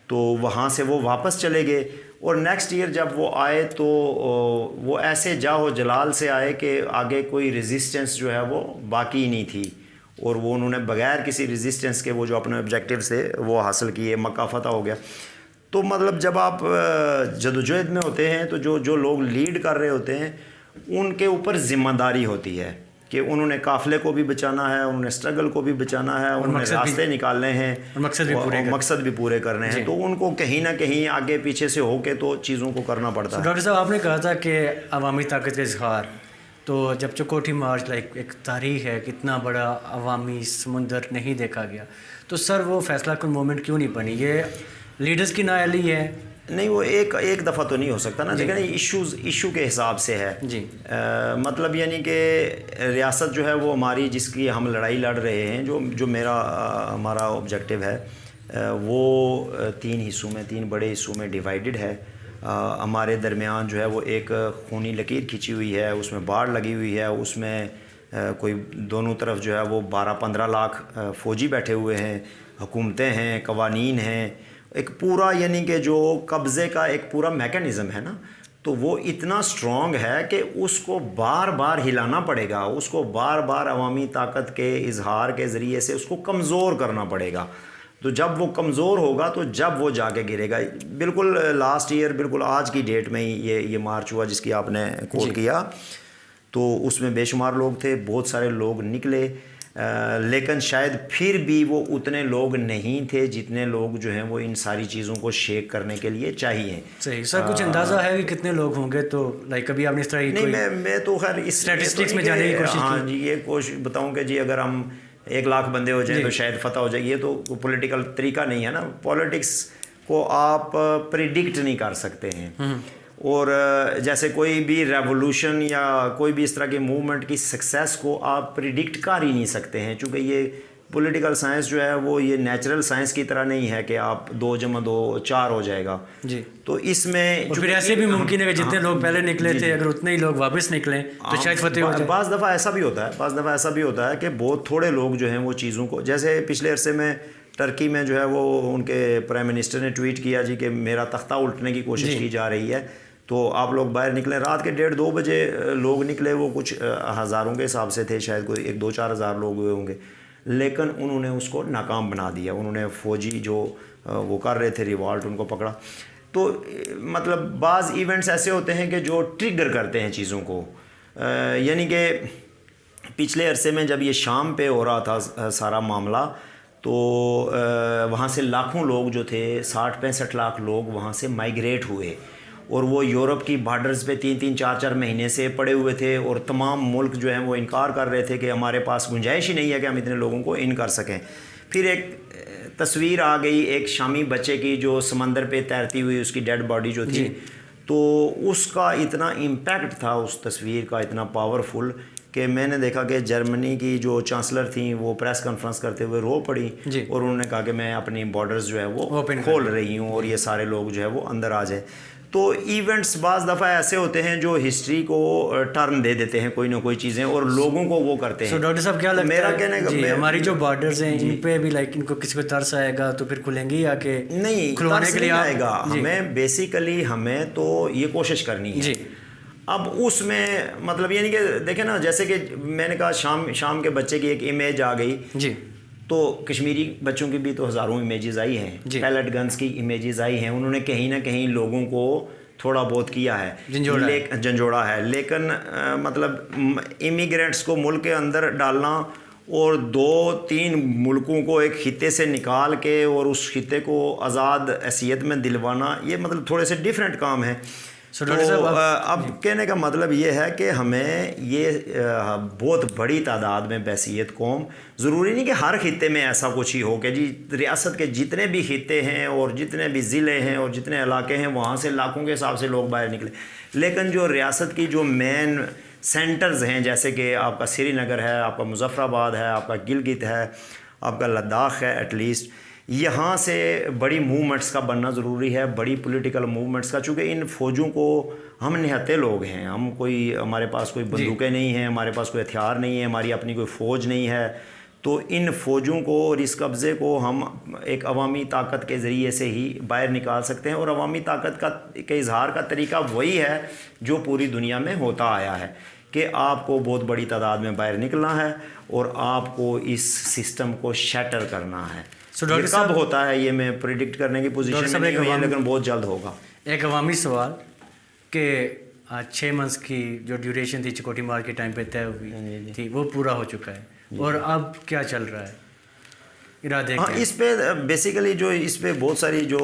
تو وہاں سے وہ واپس چلے گئے اور نیکسٹ ایئر جب وہ آئے تو وہ ایسے جاہ جلال سے آئے کہ آگے کوئی ریزسٹنس جو ہے وہ باقی نہیں تھی، اور وہ انہوں نے بغیر کسی ریزسٹنس کے وہ جو اپنے آبجیکٹیو سے وہ حاصل کیے، مکہ فتح ہو گیا. تو مطلب جب آپ جدوجہد میں ہوتے ہیں تو جو لوگ لیڈ کر رہے ہوتے ہیں ان کے اوپر ذمہ داری ہوتی ہے کہ انہوں نے قافلے کو بھی بچانا ہے، انہوں نے اسٹرگل کو بھی بچانا ہے، انہوں نے راستے نکالنے ہیں اور مقصد بھی پورے کرنے ہیں. تو ان کو کہیں نہ کہیں آگے پیچھے سے ہو کے تو چیزوں کو کرنا پڑتا ہے. ڈاکٹر صاحب آپ نے کہا تھا کہ عوامی طاقت کا اظہار، تو جب چکوٹھی مارچ لائک ایک تاریخ ہے کہ اتنا بڑا عوامی سمندر نہیں دیکھا گیا، تو سر وہ فیصلہ کن مومنٹ کیوں نہیں بنی؟ یہ لیڈرز کی نااہلی ہے؟ نہیں، وہ ایک دفعہ تو نہیں ہو سکتا نا، لیکن ایشو کے حساب سے ہے. مطلب یعنی کہ ریاست جو ہے وہ ہماری جس کی ہم لڑائی لڑ رہے ہیں، جو ہمارا آبجیکٹیو ہے وہ 3 حصوں میں، 3 بڑے حصوں میں ڈیوائیڈڈ ہے. ہمارے درمیان جو ہے وہ ایک خونی لکیر کھینچی ہوئی ہے، اس میں باڑ لگی ہوئی ہے، اس میں کوئی دونوں طرف جو ہے وہ 12-15 لاکھ فوجی بیٹھے ہوئے ہیں، حکومتیں ہیں، قوانین ہیں، ایک پورا یعنی کہ جو قبضے کا ایک پورا میکانزم ہے نا. تو وہ اتنا اسٹرانگ ہے کہ اس کو بار بار ہلانا پڑے گا، اس کو بار بار عوامی طاقت کے اظہار کے ذریعے سے اس کو کمزور کرنا پڑے گا. تو جب وہ کمزور ہوگا تو جب وہ جا کے گرے گا. بالکل لاسٹ ایئر، بالکل آج کی ڈیٹ میں ہی یہ مارچ ہوا جس کی آپ نے کوٹ کیا، تو اس میں بے شمار لوگ تھے، بہت سارے لوگ نکلے، لیکن شاید پھر بھی وہ اتنے لوگ نہیں تھے جتنے لوگ جو ہیں وہ ان ساری چیزوں کو شیک کرنے کے لیے چاہیے. صحیح سر، کچھ اندازہ ہے کہ کتنے لوگ ہوں گے؟ تو لائک کبھی آپ نے اس طرح نہیں، میں تو خیر اس اسٹیٹسٹکس میں جانے کی کوشش کی. ہاں جی، یہ کوشش بتاؤں کہ جی اگر ہم 1,00,000 بندے ہو جائیں تو شاید فتح ہو جائے. یہ تو پولیٹیکل طریقہ نہیں ہے نا. پولیٹکس کو آپ پریڈکٹ نہیں کر سکتے ہیں، اور جیسے کوئی بھی ریولوشن یا کوئی بھی اس طرح کی موومنٹ کی سکسیس کو آپ پریڈکٹ کر ہی نہیں سکتے ہیں، چونکہ یہ پولیٹیکل سائنس جو ہے وہ یہ نیچرل سائنس کی طرح نہیں ہے کہ آپ 2+2 4 ہو جائے گا. جی، تو اس میں پھر ایسے بھی ممکن ہے کہ جتنے لوگ پہلے نکلے تھے اگر اتنے ہی لوگ واپس نکلیں تو شاید فتح ہو جائے. بعض دفعہ ایسا بھی ہوتا ہے کہ بہت تھوڑے لوگ جو ہیں وہ چیزوں کو، جیسے پچھلے عرصے میں ٹرکی میں جو ہے وہ ان کے پرائم منسٹر نے ٹویٹ کیا جی کہ میرا تختہ الٹنے کی کوشش کی جا رہی ہے، تو آپ لوگ باہر نکلیں. رات کے 1:30-2 بجے لوگ نکلے، وہ کچھ ہزاروں کے حساب سے تھے، شاید کوئی 1-2-4 ہزار لوگ ہوئے ہوں گے، لیکن انہوں نے اس کو ناکام بنا دیا. انہوں نے فوجی جو وہ کر رہے تھے ریوالٹ، ان کو پکڑا. تو مطلب بعض ایونٹس ایسے ہوتے ہیں کہ جو ٹریگر کرتے ہیں چیزوں کو. یعنی کہ پچھلے عرصے میں جب یہ شام پہ ہو رہا تھا سارا معاملہ، تو وہاں سے لاکھوں لوگ جو تھے، 60-65 لاکھ لوگ وہاں سے مائیگریٹ ہوئے، اور وہ یورپ کی بارڈرز پہ 3-4 مہینے سے پڑے ہوئے تھے، اور تمام ملک جو ہیں وہ انکار کر رہے تھے کہ ہمارے پاس گنجائش ہی نہیں ہے کہ ہم اتنے لوگوں کو ان کر سکیں. پھر ایک تصویر آ گئی ایک شامی بچے کی جو سمندر پہ تیرتی ہوئی، اس کی ڈیڈ باڈی جو تھی، تو اس کا اتنا امپیکٹ تھا اس تصویر کا، اتنا پاورفل، کہ میں نے دیکھا کہ جرمنی کی جو چانسلر تھیں وہ پریس کانفرنس کرتے ہوئے رو پڑی، اور انہوں نے کہا کہ میں اپنی بارڈرز جو ہے وہ کھول رہی ہوں اور یہ سارے لوگ جو ہے وہ اندر آ جائیں. تو ایونٹس بعض دفعہ ایسے ہوتے ہیں جو ہسٹری کو ٹرن دے دیتے ہیں، کوئی نہ کوئی چیزیں، اور لوگوں کو وہ کرتے ہیں. ڈاکٹر صاحب کیا لگتا ہے میرا کہنے کا ہماری جو بارڈرز ہیں ان پہ بھی لائک ان کو کسی کو ترس آئے گا تو پھر کھلیں گی یا کہ نہیں؟ کھلوانے کے لیے آئے گا. ہمیں بیسیکلی ہمیں تو یہ کوشش کرنی ہے. اب اس میں مطلب یہ نہیں کہ دیکھیں نا، جیسے کہ میں نے کہا شام کے بچے کی ایک امیج آ گئی، تو کشمیری بچوں کی بھی تو ہزاروں امیجز آئی ہیں، پیلٹ گنز کی امیجز آئی ہیں. انہوں نے کہیں نہ کہیں لوگوں کو تھوڑا بہت کیا ہے، جھنجھوڑا ہے. لیکن مطلب امیگرینٹس کو ملک کے اندر ڈالنا اور 2-3 ملکوں کو ایک خطے سے نکال کے اور اس خطے کو آزاد حیثیت میں دلوانا، یہ مطلب تھوڑے سے ڈیفرنٹ کام ہے. تو اب کہنے کا مطلب یہ ہے کہ ہمیں یہ بہت بڑی تعداد میں بحیثیت قوم، ضروری نہیں کہ ہر خطے میں ایسا کچھ ہی ہو کہ جی ریاست کے جتنے بھی خطے ہیں اور جتنے بھی ضلع ہیں اور جتنے علاقے ہیں وہاں سے لاکھوں کے حساب سے لوگ باہر نکلے، لیکن جو ریاست کی جو مین سینٹرز ہیں، جیسے کہ آپ کا سری نگر ہے، آپ کا مظفر آباد ہے، آپ کا گلگت ہے، آپ کا لداخ ہے، ایٹ لیسٹ یہاں سے بڑی موومنٹس کا بننا ضروری ہے، بڑی پولیٹیکل موومنٹس کا. چونکہ ان فوجوں کو ہم نہتے لوگ ہیں، ہمارے پاس کوئی بندوقیں نہیں ہیں، ہمارے پاس کوئی ہتھیار نہیں ہے، ہماری اپنی کوئی فوج نہیں ہے. تو ان فوجوں کو اور اس قبضے کو ہم ایک عوامی طاقت کے ذریعے سے ہی باہر نکال سکتے ہیں. اور عوامی طاقت کے اظہار کا طریقہ وہی ہے جو پوری دنیا میں ہوتا آیا ہے، کہ آپ کو بہت بڑی تعداد میں باہر نکلنا ہے اور آپ کو اس سسٹم کو شیٹر کرنا ہے. یہ کب ہوتا ہے یہ میں پریڈکٹ کرنے کی پوزیشن میں نہیں ہوں، لیکن بہت جلد ہوگا. ایک عوامی سوال کہ 6 منتھس کی جو ڈیوریشن تھی چکوٹی مار کے ٹائم پہ طے ہوئی تھی وہ پورا ہو چکا ہے، اور اب کیا چل رہا ہے ارادے؟ ہاں، اس پہ بیسیکلی جو اس پہ بہت ساری جو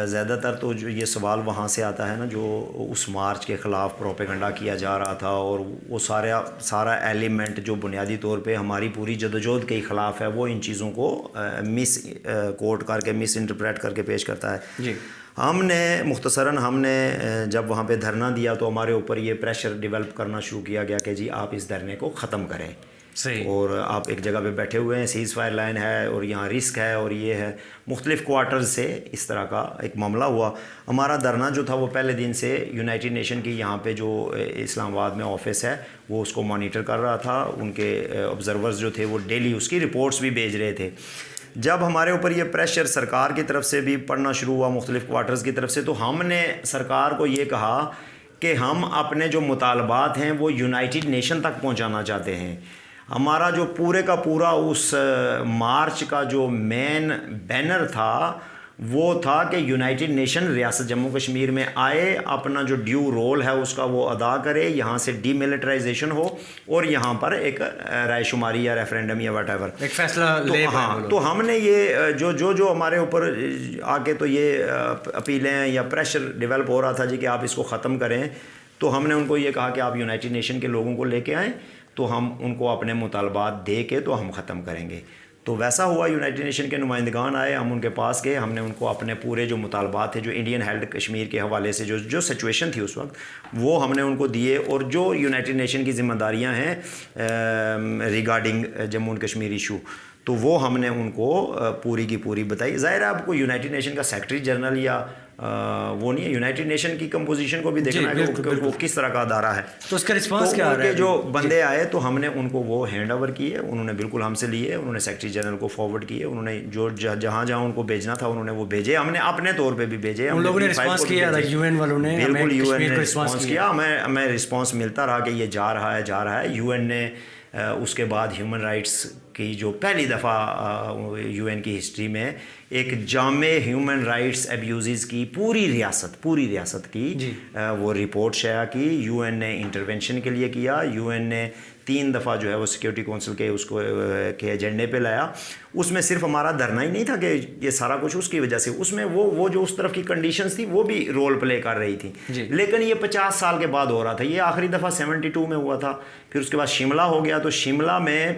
زیادہ تر تو جو یہ سوال وہاں سے آتا ہے نا، جو اس مارچ کے خلاف پروپیگنڈا کیا جا رہا تھا، اور وہ سارا ایلیمنٹ جو بنیادی طور پہ ہماری پوری جدوجہد کے خلاف ہے، وہ ان چیزوں کو مس کوٹ کر کے مس انٹرپریٹ کر کے پیش کرتا ہے. ہم نے جب وہاں پہ دھرنا دیا تو ہمارے اوپر یہ پریشر ڈیولپ کرنا شروع کیا گیا کہ جی آپ اس دھرنے کو ختم کریں، اور آپ ایک جگہ پہ بیٹھے ہوئے ہیں، سیز فائر لائن ہے اور یہاں رسک ہے اور یہ ہے. مختلف کوارٹرز سے اس طرح کا ایک معاملہ ہوا. ہمارا دھرنا جو تھا وہ پہلے دن سے یونائٹڈ نیشن کی یہاں پہ جو اسلام آباد میں آفس ہے وہ اس کو مانیٹر کر رہا تھا. ان کے آبزرورز جو تھے وہ ڈیلی اس کی رپورٹس بھی بھیج رہے تھے. جب ہمارے اوپر یہ پریشر سرکار کی طرف سے بھی پڑنا شروع ہوا، مختلف کوارٹرز کی طرف سے، تو ہم نے سرکار کو یہ کہا کہ ہم اپنے جو مطالبات ہیں وہ یونائٹڈ نیشن تک پہنچانا چاہتے ہیں۔ ہمارا جو پورے کا پورا اس مارچ کا جو مین بینر تھا وہ تھا کہ یونائٹڈ نیشن ریاست جموں کشمیر میں آئے، اپنا جو ڈیو رول ہے اس کا وہ ادا کرے، یہاں سے ڈی ملٹرائزیشن ہو اور یہاں پر ایک رائے شماری یا ریفرینڈم یا واٹ ایور ایک فیصلہ لے پائیں۔ تو ہم نے یہ جو ہمارے اوپر آگے تو یہ اپیلیں یا پریشر ڈیولپ ہو رہا تھا جی کہ آپ اس کو ختم کریں، تو ہم نے ان کو یہ کہا کہ آپ یونائٹڈ نیشن کے لوگوں کو لے کے آئیں تو ہم ان کو اپنے مطالبات دے کے تو ہم ختم کریں گے۔ تو ویسا ہوا، یونائٹڈ نیشن کے نمائندگان آئے، ہم ان کے پاس گئے، ہم نے ان کو اپنے پورے جو مطالبات تھے جو انڈین ہیلڈ کشمیر کے حوالے سے جو سچویشن تھی اس وقت وہ ہم نے ان کو دیے، اور جو یونائٹڈ نیشن کی ذمہ داریاں ہیں regarding Jammu and Kashmir issue تو وہ ہم نے ان کو پوری کی پوری بتائی۔ ظاہر ہے آپ کو یونائٹڈ نیشن کا سیکرٹری جنرل یا وہ نہیں ہے، یونائٹڈ نیشن کی کمپوزیشن کو بھی دیکھنا ہے کہ وہ کس طرح کا ادارہ ہے، تو اس کا رسپانس کیا آ رہا ہے؟ جو بندے آئے تو ہم نے ان کو وہ ہینڈ اوور کیے، انہوں نے بالکل ہم سے لیے، انہوں نے سیکرٹری جنرل کو فارورڈ کیے، انہوں نے جو جہاں ان کو بھیجنا تھا انہوں نے وہ بھیجے، ہم نے اپنے طور پہ بھی بھیجے، ان لوگوں نے رسپانس کیا، یو این والوں نے بالکل یو این نے رسپانس کیا، ہمیں رسپانس ملتا رہا کہ یہ جا رہا ہے۔ یو این نے اس کے بعد ہیومن رائٹس کی جو پہلی دفعہ یو این کی ہسٹری میں ایک جامع ہیومن رائٹس ایبیوزز کی پوری ریاست کی وہ رپورٹ شائع کی، یو این نے انٹرونشن کے لیے کیا، یو این نے 3 دفعہ جو ہے وہ سیکورٹی کونسل کے اس کو کے ایجنڈے پہ لایا۔ اس میں صرف ہمارا دھرنا ہی نہیں تھا کہ یہ سارا کچھ اس کی وجہ سے، اس میں وہ جو اس طرف کی کنڈیشنز تھی وہ بھی رول پلے کر رہی تھی، لیکن یہ 50 سال کے بعد ہو رہا تھا۔ یہ آخری دفعہ 72 میں ہوا تھا، پھر اس کے بعد شملہ ہو گیا، تو شملہ میں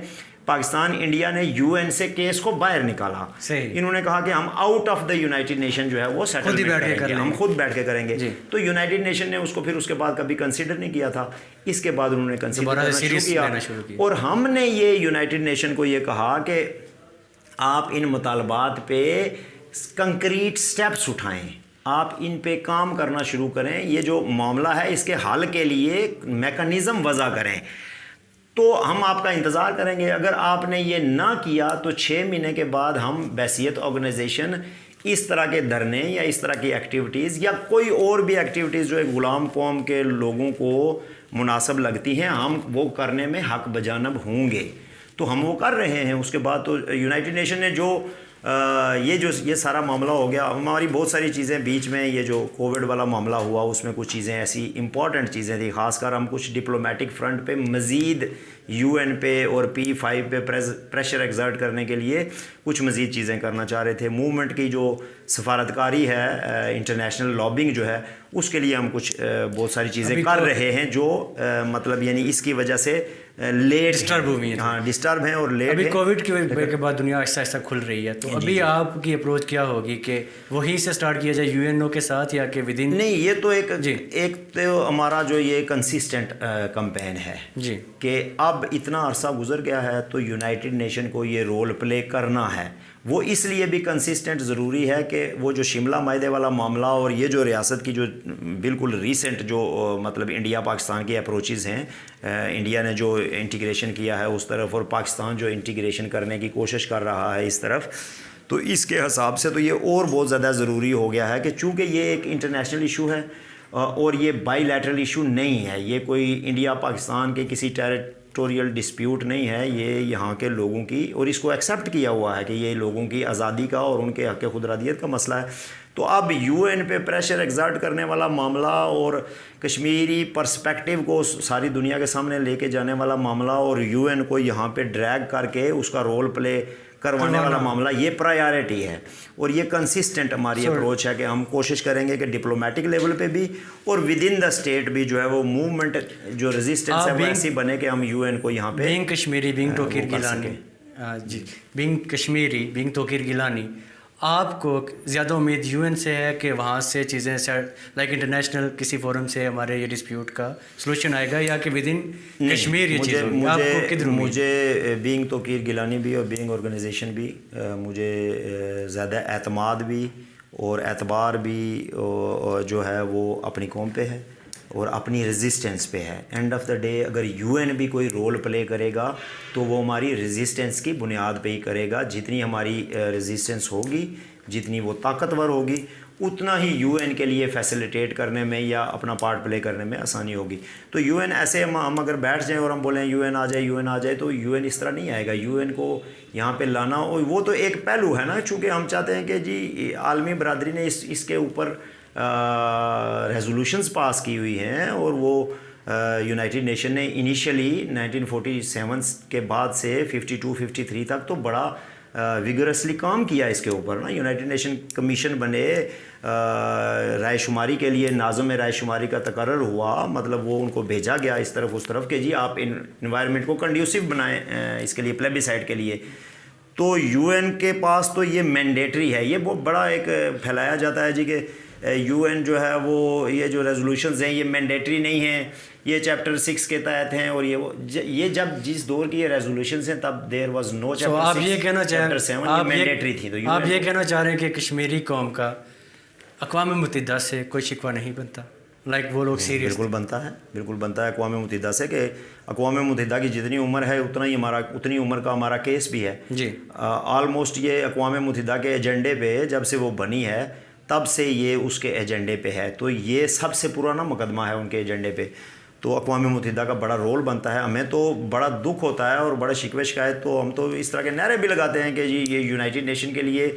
پاکستان انڈیا نے یو این سے کیس کو باہر نکالا، انہوں نے کہا کہ ہم out of the United nation جو ہے وہ سیٹلمنٹ کریں گے، ہم خود بیٹھ کے کریں گے۔ تو یونائٹڈ نیشن نے اس کو پھر اس کے بعد کبھی کنسیڈر نہیں کیا تھا، اس کے بعد انہوں نے کنسیڈر کرنا شروع کیا، اور ہم نے یہ یونائٹڈ نیشن کو یہ کہا کہ آپ ان مطالبات پہ کنکریٹ سٹیپس اٹھائیں، آپ ان پہ کام کرنا شروع کریں، یہ جو معاملہ ہے اس کے حل کے لیے میکانزم وضع کریں، تو ہم آپ کا انتظار کریں گے۔ اگر آپ نے یہ نہ کیا تو 6 مہینے کے بعد ہم بحیثیت آرگنائزیشن اس طرح کے دھرنے یا اس طرح کی ایکٹیویٹیز یا کوئی اور بھی ایکٹیویٹیز جو ایک غلام قوم کے لوگوں کو مناسب لگتی ہیں ہم وہ کرنے میں حق بجانب ہوں گے، تو ہم وہ کر رہے ہیں۔ اس کے بعد تو یونائٹڈ نیشن نے جو یہ سارا معاملہ ہو گیا، ہماری بہت ساری چیزیں بیچ میں یہ جو کووڈ والا معاملہ ہوا اس میں کچھ چیزیں ایسی امپورٹنٹ چیزیں تھیں، خاص کر ہم کچھ ڈپلومیٹک فرنٹ پہ مزید یو این پہ اور P5 پہ پریشر ایگزرٹ کرنے کے لیے کچھ مزید چیزیں کرنا چاہ رہے تھے۔ موومنٹ کی جو سفارتکاری ہے، انٹرنیشنل لابنگ جو ہے، اس کے لیے ہم کچھ بہت ساری چیزیں کر رہے ہیں جو مطلب یعنی اس کی وجہ سے لیٹ ڈسٹرب ہوئی ہیں، ہاں ڈسٹرب ہیں اور لیٹ ابھی کووڈ کے بعد دنیا آہستہ آہستہ کھل رہی ہے، تو ابھی آپ کی اپروچ کیا ہوگی کہ وہیں سے سٹارٹ کیا جائے یو این او کے ساتھ یا کہ ود ان؟ نہیں، یہ تو ایک تو ہمارا جو یہ کنسسٹنٹ کمپین ہے کہ اب اتنا عرصہ گزر گیا ہے تو یونائٹڈ نیشن کو یہ رول پلے کرنا ہے۔ وہ اس لیے بھی کنسسٹنٹ ضروری ہے کہ وہ جو شملہ معاہدے والا معاملہ اور یہ جو ریاست کی جو بالکل ریسنٹ جو مطلب انڈیا پاکستان کی اپروچز ہیں، انڈیا نے جو انٹیگریشن کیا ہے اس طرف اور پاکستان جو انٹیگریشن کرنے کی کوشش کر رہا ہے اس طرف، تو اس کے حساب سے تو یہ اور بہت زیادہ ضروری ہو گیا ہے کہ چونکہ یہ ایک انٹرنیشنل ایشو ہے اور یہ بائی لیٹرل ایشو نہیں ہے، یہ کوئی انڈیا پاکستان کے کسی ٹیریٹوریل ڈسپیوٹ نہیں ہے، یہ یہاں کے لوگوں کی، اور اس کو ایکسیپٹ کیا ہوا ہے کہ یہ لوگوں کی آزادی کا اور ان کے حق خود ارادیت کا مسئلہ ہے۔ تو اب یو این پہ پریشر ایگزرٹ کرنے والا معاملہ اور کشمیری پرسپیکٹیو کو ساری دنیا کے سامنے لے کے جانے والا معاملہ اور یو این کو یہاں پہ ڈریگ کر کے اس کا رول پلے کروانے والا معاملہ، یہ پرائیارٹی ہے، اور یہ کنسسٹنٹ ہماری اپروچ ہے کہ ہم کوشش کریں گے کہ ڈپلومیٹک لیول پہ بھی اور ود ان دا اسٹیٹ بھی جو ہے وہ موومنٹ جو ریزسٹنس ہے وہ ایسی بنے کہ ہم یو این کو یہاں پہ بینگ کشمیری بینگ توقیر گیلانی بینگ کشمیری بینگ توقیر گیلانی، آپ کو زیادہ امید یو این سے ہے کہ وہاں سے چیزیں لائک انٹرنیشنل کسی فورم سے ہمارے یہ ڈسپیوٹ کا سلوشن آئے گا، یا کہ ود ان کشمیر یہ چیز ہوگی؟ آپ کو کدھر امید؟ مجھے بینگ توقیر گیلانی بھی اور بینگ آرگنائزیشن بھی مجھے زیادہ اعتماد بھی اور اعتبار بھی جو ہے وہ اپنی قوم پہ ہے، اور اپنی ریزسٹنس پہ ہے. اینڈ آف دا ڈے اگر یو این بھی کوئی رول پلے کرے گا تو وہ ہماری ریزسٹنس کی بنیاد پہ ہی کرے گا. جتنی ہماری ریزسٹنس ہوگی, جتنی وہ طاقتور ہوگی, اتنا ہی یو این کے لیے فیسیلیٹیٹ کرنے میں یا اپنا پارٹ پلے کرنے میں آسانی ہوگی. تو یو این ایسے ہم اگر بیٹھ جائیں اور ہم بولیں یو این آ جائے, یو این آ جائے, تو یو این اس طرح نہیں آئے گا. یو این کو یہاں پہ لانا, اور وہ تو ایک پہلو ہے نا, چونکہ ہم چاہتے ہیں کہ جی عالمی برادری نے اس کے اوپر ریزولوشنز پاس کی ہوئی ہیں, اور وہ یونائٹڈ نیشن نے انیشلی 1947 کے بعد سے 52-53 تک تو بڑا ویگرسلی کام کیا اس کے اوپر نا. یونائٹڈ نیشن کمیشن بنے, رائے شماری کے لیے ناظم رائے شماری کا تقرر ہوا, مطلب وہ ان کو بھیجا گیا اس طرف اس طرف کہ جی آپ انوائرمنٹ کو کنڈیوسیو بنائیں اس کے لیے, پلیبیسائڈ کے لیے. تو یو این کے پاس تو یہ مینڈیٹری ہے. یہ بہت بڑا ایک پھیلایا جاتا ہے جی کہ یو این جو ہے وہ یہ جو ریزولوشنز ہیں یہ مینڈیٹری نہیں ہیں, یہ چیپٹر 6 کے تحت ہیں, اور یہ جب جس دور کی یہ ریزولوشنز ہیں تب there was no chapter 6 chapter 7 یہ مینڈیٹری تھی. تو آپ یہ کہنا چاہ رہے ہیں کہ کشمیری قوم کا اقوام متحدہ سے کوئی شکوہ نہیں بنتا, لائک وہ لوگ سیریس؟ بالکل بنتا ہے, بالکل بنتا ہے اقوام متحدہ سے, کہ اقوام متحدہ کی جتنی عمر ہے اتنی عمر کا ہمارا کیس بھی ہے جی. آلموسٹ یہ اقوام متحدہ کے ایجنڈے پہ جب سے وہ بنی ہے تب سے یہ اس کے ایجنڈے پہ ہے, تو یہ سب سے پرانا مقدمہ ہے ان کے ایجنڈے پہ. تو اقوام متحدہ کا بڑا رول بنتا ہے. ہمیں تو بڑا دکھ ہوتا ہے اور بڑا شکوہ شکایت, تو ہم تو اس طرح کے نعرے بھی لگاتے ہیں کہ جی یہ یونائٹڈ نیشن کے لیے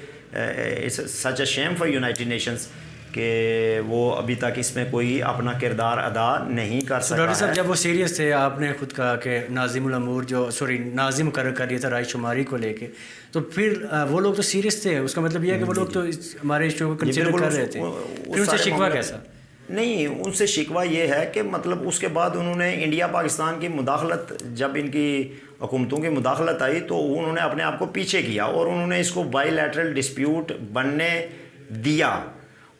سچ اے شیم فار یونائٹڈ نیشنز کہ وہ ابھی تک اس میں کوئی اپنا کردار ادا نہیں کر سکا. ڈاکٹر صاحب جب وہ سیریس تھے, آپ نے خود کہا کہ ناظم الامور ناظم مقرر کر دیا تھا رائے شماری کو لے کے, تو پھر وہ لوگ تو سیریس تھے, اس کا مطلب یہ ہے کہ وہ لوگ تو ہمارے ایشو کو کنسیڈر کر رہے تھے, پھر ان سے شکوہ کیسا؟ نہیں, ان سے شکوہ یہ ہے کہ مطلب اس کے بعد انہوں نے انڈیا پاکستان کی مداخلت, جب ان کی حکومتوں کی مداخلت آئی تو انہوں نے اپنے آپ کو پیچھے کیا, اور انہوں نے اس کو بائی لیٹرل ڈسپیوٹ بننے دیا.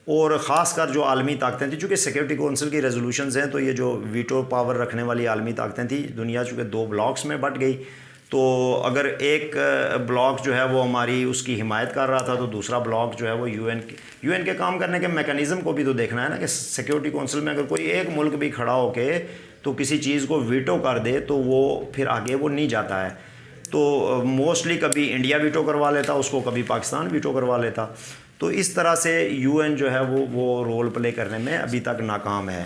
اور خاص کر جو عالمی طاقتیں تھیں, چونکہ سیکورٹی کونسل کی ریزولوشنز ہیں تو یہ جو ویٹو پاور رکھنے والی عالمی طاقتیں تھیں, دنیا چونکہ 2 بلاکس میں بٹ گئی, تو اگر ایک بلاک جو ہے وہ ہماری اس کی حمایت کر رہا تھا تو دوسرا بلاک جو ہے وہ یو این کے کام کرنے کے میکانزم کو بھی تو دیکھنا ہے نا, کہ سیکورٹی کونسل میں اگر کوئی ایک ملک بھی کھڑا ہو کے تو کسی چیز کو ویٹو کر دے تو وہ پھر آگے وہ نہیں جاتا ہے. تو موسٹلی کبھی انڈیا ویٹو کروا لیتا اس کو, کبھی پاکستان ویٹو کروا لیتا. تو اس طرح سے یو این جو ہے وہ رول پلے کرنے میں ابھی تک ناکام ہے.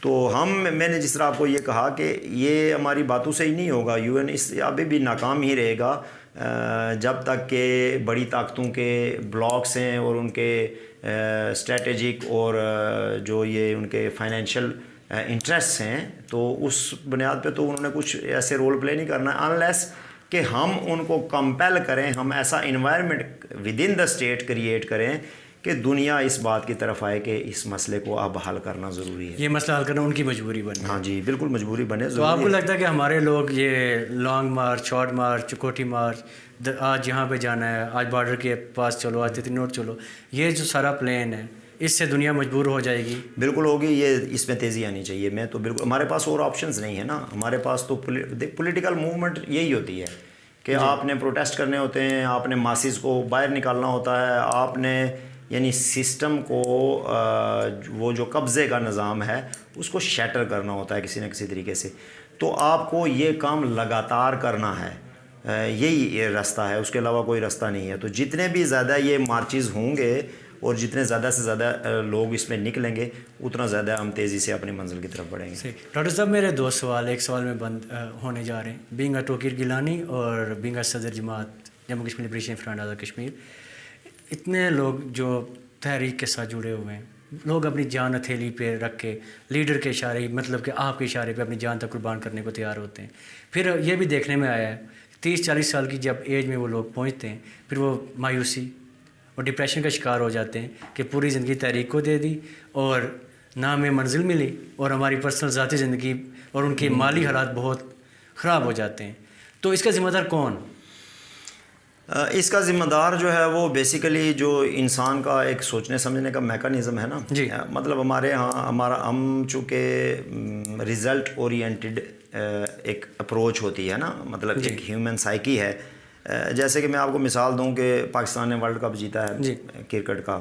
تو میں نے جس طرح آپ کو یہ کہا کہ یہ ہماری باتوں سے ہی نہیں ہوگا, یو این اس ابھی بھی ناکام ہی رہے گا جب تک کہ بڑی طاقتوں کے بلاکس ہیں اور ان کے اسٹریٹجک اور جو یہ ان کے فائنینشیل انٹرسٹ ہیں, تو اس بنیاد پہ تو انہوں نے کچھ ایسے رول پلے نہیں کرنا انلیس کہ ہم ان کو کمپیل کریں, ہم ایسا environment with in the state create کریں کہ دنیا اس بات کی طرف آئے کہ اس مسئلے کو اب حل کرنا ضروری ہے. یہ مسئلہ حل کرنا ان کی مجبوری بنے. ہاں جی, بالکل مجبوری بنے. تو آپ کو لگتا ہے کہ ہمارے لوگ یہ long march, short March, Chakothi March, آج یہاں پہ جانا ہے, آج بارڈر کے پاس چلو, آج تتنی نوٹ چلو, یہ جو سارا پلان ہے اس سے دنیا مجبور ہو جائے گی؟ بالکل ہوگی, یہ اس میں تیزی آنی چاہیے. میں تو بالکل, ہمارے پاس اور آپشنز نہیں ہے نا, ہمارے پاس تو پولیٹیکل موومنٹ یہی ہوتی ہے کہ آپ نے پروٹیسٹ کرنے ہوتے ہیں, آپ نے ماسز کو باہر نکالنا ہوتا ہے, آپ نے یعنی سسٹم کو وہ جو قبضے کا نظام ہے اس کو شیٹر کرنا ہوتا ہے کسی نہ کسی طریقے سے. تو آپ کو یہ کام لگاتار کرنا ہے, یہی راستہ ہے, اس کے علاوہ کوئی راستہ نہیں ہے. تو جتنے بھی زیادہ یہ مارچز ہوں گے اور جتنے زیادہ سے زیادہ لوگ اس میں نکلیں گے اتنا زیادہ ہم تیزی سے اپنی منزل کی طرف بڑھیں گے. صحیح. ڈاکٹر صاحب میرے 2 سوال ایک سوال میں بند ہونے جا رہے ہیں. بینگ اے توقیر گیلانی اور بینگ اے صدر جماعت جموں کشمیر لبریشن فرنٹ آزاد کشمیر, اتنے لوگ جو تحریک کے ساتھ جڑے ہوئے ہیں, لوگ اپنی جان ہتھیلی پہ رکھ کے لیڈر کے اشارے, مطلب کہ آپ کے اشارے پہ اپنی جان تک قربان کرنے کو تیار ہوتے ہیں. پھر یہ بھی دیکھنے میں آیا ہے 30-40 سال کی جب ایج میں وہ لوگ پہنچتے ہیں پھر وہ مایوسی اور ڈپریشن کا شکار ہو جاتے ہیں کہ پوری زندگی تحریک کو دے دی اور نہ ہمیں منزل ملی, اور ہماری پرسنل ذاتی زندگی اور ان کے مالی حالات بہت خراب ہو جاتے ہیں. تو اس کا ذمہ دار کون؟ اس کا ذمہ دار جو ہے وہ بیسیکلی جو انسان کا ایک سوچنے سمجھنے کا میکانزم ہے نا جی. مطلب ہمارے ہاں ہم چونکہ ریزلٹ اورینٹڈ ایک اپروچ ہوتی ہے نا, مطلب ایک ہیومن سائیکی ہے. جیسے کہ میں آپ کو مثال دوں کہ پاکستان نے ورلڈ کپ جیتا ہے کرکٹ کا,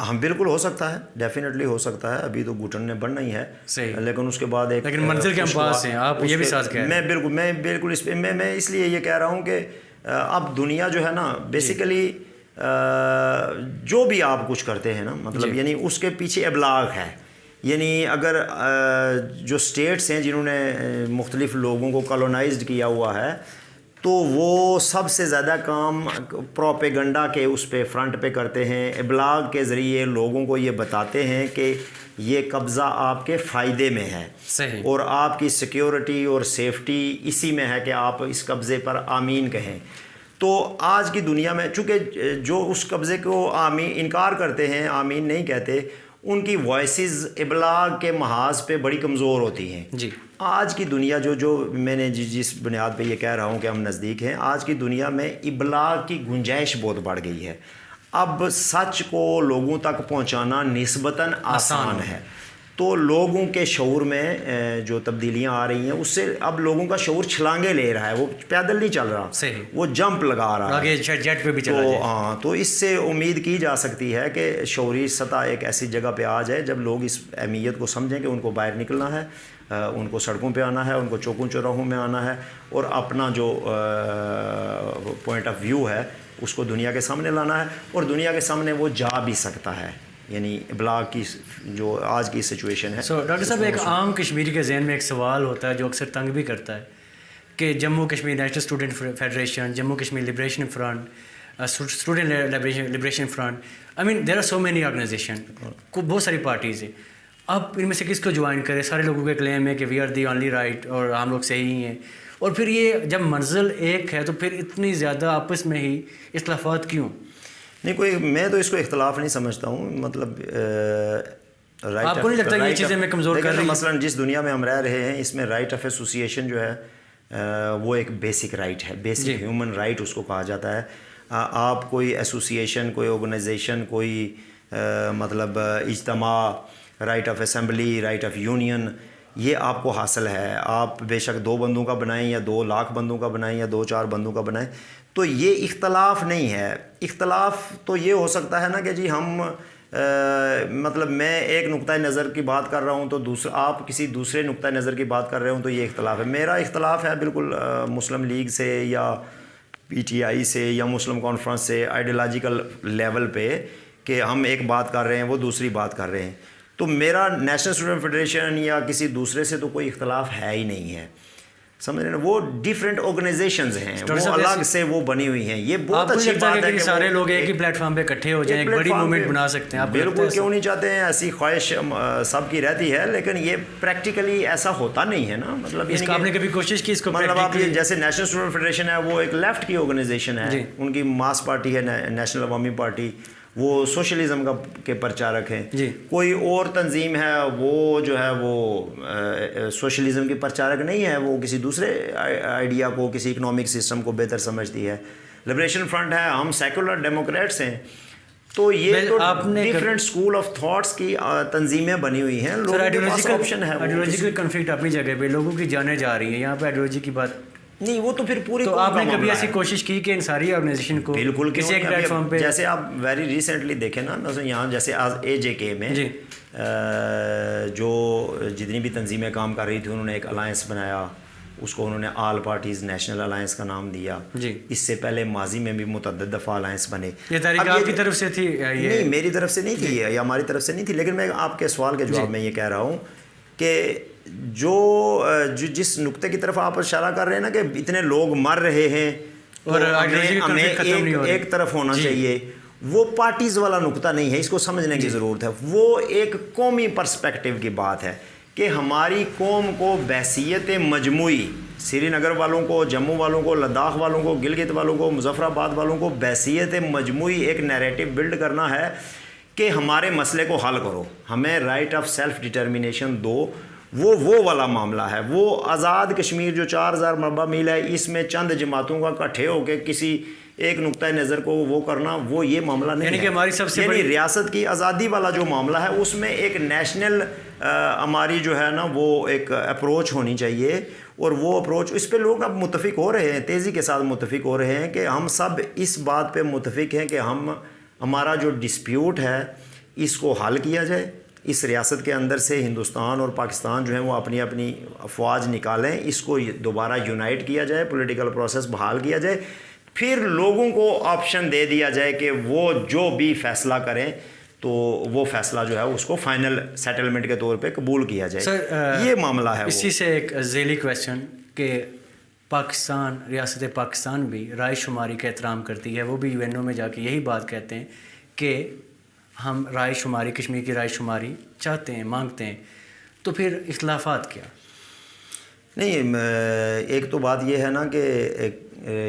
ہم بالکل ہو سکتا ہے، ڈیفینیٹلی ہو سکتا ہے، ابھی تو گھٹن نے بڑھنا ہی ہے، صحیح، لیکن اس کے بعد ایک لیکن منزل کے ہم پاس ہیں، آپ یہ بھی ساتھ کہہ رہے ہیں۔ میں بالکل میں اس لیے یہ کہہ رہا ہوں کہ اب دنیا جو ہے نا بیسیکلی جو بھی آپ کچھ کرتے ہیں نا مطلب یعنی اس کے پیچھے ابلاغ ہے، یعنی اگر جو اسٹیٹس ہیں جنہوں نے مختلف لوگوں کو کالونائزڈ کیا ہوا ہے تو وہ سب سے زیادہ کام پروپیگنڈا کے اس پہ فرنٹ پہ کرتے ہیں، ابلاغ کے ذریعے لوگوں کو یہ بتاتے ہیں کہ یہ قبضہ آپ کے فائدے میں ہے، صحیح، اور آپ کی سیکیورٹی اور سیفٹی اسی میں ہے کہ آپ اس قبضے پر آمین کہیں۔ تو آج کی دنیا میں چونکہ جو اس قبضے کو آمین انکار کرتے ہیں، آمین نہیں کہتے، ان کی وائسز ابلاغ کے محاذ پہ بڑی کمزور ہوتی ہیں۔ جی، آج کی دنیا جو میں نے جس بنیاد پہ یہ کہہ رہا ہوں کہ ہم نزدیک ہیں، آج کی دنیا میں ابلاغ کی گنجائش بہت بڑھ گئی ہے، اب سچ کو لوگوں تک پہنچانا نسبتاً آسان ہے، تو لوگوں کے شعور میں جو تبدیلیاں آ رہی ہیں اس سے اب لوگوں کا شعور چھلانگے لے رہا ہے، وہ پیدل نہیں چل رہا، صحیح، وہ جمپ لگا رہا ہے، آگے جیٹ پہ بھی چلا جائے۔ ہاں، تو اس سے امید کی جا سکتی ہے کہ شعوری سطح ایک ایسی جگہ پہ آ جائے جب لوگ اس اہمیت کو سمجھیں کہ ان کو باہر نکلنا ہے، ان کو سڑکوں پہ آنا ہے، ان کو چوکوں چوراہوں میں آنا ہے، اور اپنا جو پوائنٹ آف ویو ہے اس کو دنیا کے سامنے لانا ہے، اور دنیا کے سامنے وہ جا بھی سکتا ہے، یعنی ابلاغ کی جو آج کی سچویشن ہے۔ ڈاکٹر صاحب ایک عام کشمیری کے ذہن میں ایک سوال ہوتا ہے جو اکثر تنگ بھی کرتا ہے کہ Jammu Kashmir national student federation, Jammu Kashmir liberation front, student liberation front, I mean there are so many organization, بہت ساری پارٹیز ہیں، اب ان میں سے کس کو جوائن کرے؟ سارے لوگوں کے کلیم ہے کہ we are the only right اور ہم لوگ صحیح ہیں، اور پھر یہ جب منزل ایک ہے تو پھر اتنی زیادہ آپس میں ہی اختلافات کیوں؟ نہیں، میں تو اس کو اختلاف نہیں سمجھتا ہوں، مطلب آپ کو نہیں لگتا یہ چیزیں میں کمزور کر رہی ہیں؟ مثلاً جس دنیا میں ہم رہ رہے ہیں اس میں رائٹ آف ایسوسیشن جو ہے وہ ایک بیسک رائٹ ہے، بیسک ہیومن رائٹ اس کو کہا جاتا ہے۔ آپ کوئی ایسوسیشن، کوئی آرگنائزیشن، کوئی مطلب اجتماع، right of assembly, right of union, یہ آپ کو حاصل ہے، آپ بے شک 2 بندوں کا بنائیں یا 2 لاکھ بندوں کا بنائیں یا 2-4 بندوں کا بنائیں، تو یہ اختلاف نہیں ہے۔ اختلاف تو یہ ہو سکتا ہے نا کہ جی ہم مطلب میں ایک نقطۂ نظر کی بات کر رہا ہوں تو آپ کسی دوسرے نقطۂ نظر کی بات کر رہے ہوں تو یہ اختلاف ہے۔ میرا اختلاف ہے بالکل مسلم لیگ سے یا پی ٹی آئی سے یا مسلم کانفرنس سے، آئیڈیالوجیکل لیول پہ، کہ ہم ایک بات کر رہے ہیں وہ دوسری بات کر رہے ہیں، تو میرا نیشنل اسٹوڈنٹ فیڈریشن یا کسی دوسرے سے تو کوئی اختلاف ہے ہی نہیں ہے، سمجھ رہے ہیں؟ وہ ڈیفرنٹ آرگنائزیشنز ہیں، وہ الگ سے وہ بنی ہوئی ہیں۔ یہ بہت اچھی بات ہے کہ سارے لوگ ایک ہی پلیٹ فارم پہ اکٹھے ہو جائیں، ایک بڑی موومنٹ بنا سکتے ہیں۔ بالکل، کیوں نہیں چاہتے ہیں؟ ایسی خواہش سب کی رہتی ہے، لیکن یہ پریکٹیکلی ایسا ہوتا نہیں ہے نا، مطلب اس کا آپ نے کبھی کوشش کی اس کو؟ مطلب آپ یہ جیسے نیشنل اسٹوڈنٹ فیڈریشن ہے وہ ایک لیفٹ کی آرگنائزیشن ہے، ان کی ماس پارٹی ہے نیشنل عوامی پارٹی، وہ سوشلزم کے پرچارک ہیں۔ کوئی اور تنظیم ہے وہ جو ہے وہ سوشلزم کی پرچارک نہیں ہے، وہ کسی دوسرے آئیڈیا کو، کسی اکنامک سسٹم کو بہتر سمجھتی ہے۔ لبریشن فرنٹ ہے، ہم سیکولر ڈیموکریٹس ہیں، تو یہ تو ڈیفرنٹ اسکول آف تھاٹس کی تنظیمیں بنی ہوئی ہیں، لوگوں کے پاس آپشن ہے۔ آئیڈیالوجیکل کنفلکٹ اپنی جگہ پہ، لوگوں کی جانیں جا رہی ہیں، یہاں پہ آئیڈیالوجی کی بات نہیں، وہ تو پھر پوری تو آپ نے کبھی ایسی کوشش کی کہ ان ساری آرگنائزیشن کو بالکل کسی ایک پلیٹ فارم پہ؟ جیسے آپ ویری ریسنٹلی دیکھیں نا، یہاں جیسے اے جے کے میں جو جتنی بھی تنظیمیں کام کر رہی تھیں انہوں نے ایک الائنس بنایا، اس کو انہوں نے آل پارٹیز نیشنل الائنس کا نام دیا۔ اس سے پہلے ماضی میں بھی متعدد دفعہ الائنس بنے۔ یہ تحریک آپ کی طرف سے تھی؟ نہیں، میری طرف سے نہیں تھی یا ہماری طرف سے نہیں تھی، لیکن میں آپ کے سوال کے جواب میں یہ کہہ رہا ہوں کہ جس نقطے کی طرف آپ اشارہ کر رہے ہیں نا کہ اتنے لوگ مر رہے ہیں اور ہمیں ایک طرف ہونا چاہیے، وہ پارٹیز والا نقطہ نہیں ہے، اس کو سمجھنے کی ضرورت ہے۔ وہ ایک قومی پرسپیکٹیو کی بات ہے کہ ہماری قوم کو بحیثیت مجموعی، سری نگر والوں کو، جموں والوں کو، لداخ والوں کو، گلگت والوں کو، مظفر آباد والوں کو بحیثیت مجموعی ایک نیریٹو بلڈ کرنا ہے کہ ہمارے مسئلے کو حل کرو، ہمیں رائٹ آف سیلف ڈٹرمینیشن دو۔ وہ والا معاملہ ہے، وہ آزاد کشمیر جو 4000 مربع میل ہے، اس میں چند جماعتوں کا اکٹھے ہو کے کسی ایک نقطۂ نظر کو وہ کرنا، وہ یہ معاملہ نہیں ہے۔ یعنی کہ ہماری سب سے یعنی ریاست کی آزادی والا جو معاملہ ہے اس میں ایک نیشنل ہماری جو ہے نا وہ ایک اپروچ ہونی چاہیے، اور وہ اپروچ اس پہ لوگ اب متفق ہو رہے ہیں، تیزی کے ساتھ متفق ہو رہے ہیں کہ ہم سب اس بات پہ متفق ہیں کہ ہمارا جو ڈسپیوٹ ہے اس کو حل کیا جائے، اس ریاست کے اندر سے ہندوستان اور پاکستان جو ہیں وہ اپنی اپنی افواج نکالیں، اس کو دوبارہ یونائٹ کیا جائے، پولیٹیکل پروسیس بحال کیا جائے، پھر لوگوں کو آپشن دے دیا جائے کہ وہ جو بھی فیصلہ کریں تو وہ فیصلہ جو ہے اس کو فائنل سیٹلمنٹ کے طور پہ قبول کیا جائے. سر یہ معاملہ ہے. اسی سے ایک ذیلی کویسچن کہ پاکستان، ریاست پاکستان بھی رائے شماری کا احترام کرتی ہے، وہ بھی UN میں جا کے یہی بات کہتے ہیں کہ ہم رائے شماری، کشمیر کی رائے شماری چاہتے ہیں، مانگتے ہیں، تو پھر اختلافات کیا؟ نہیں، ایک تو بات یہ ہے نا کہ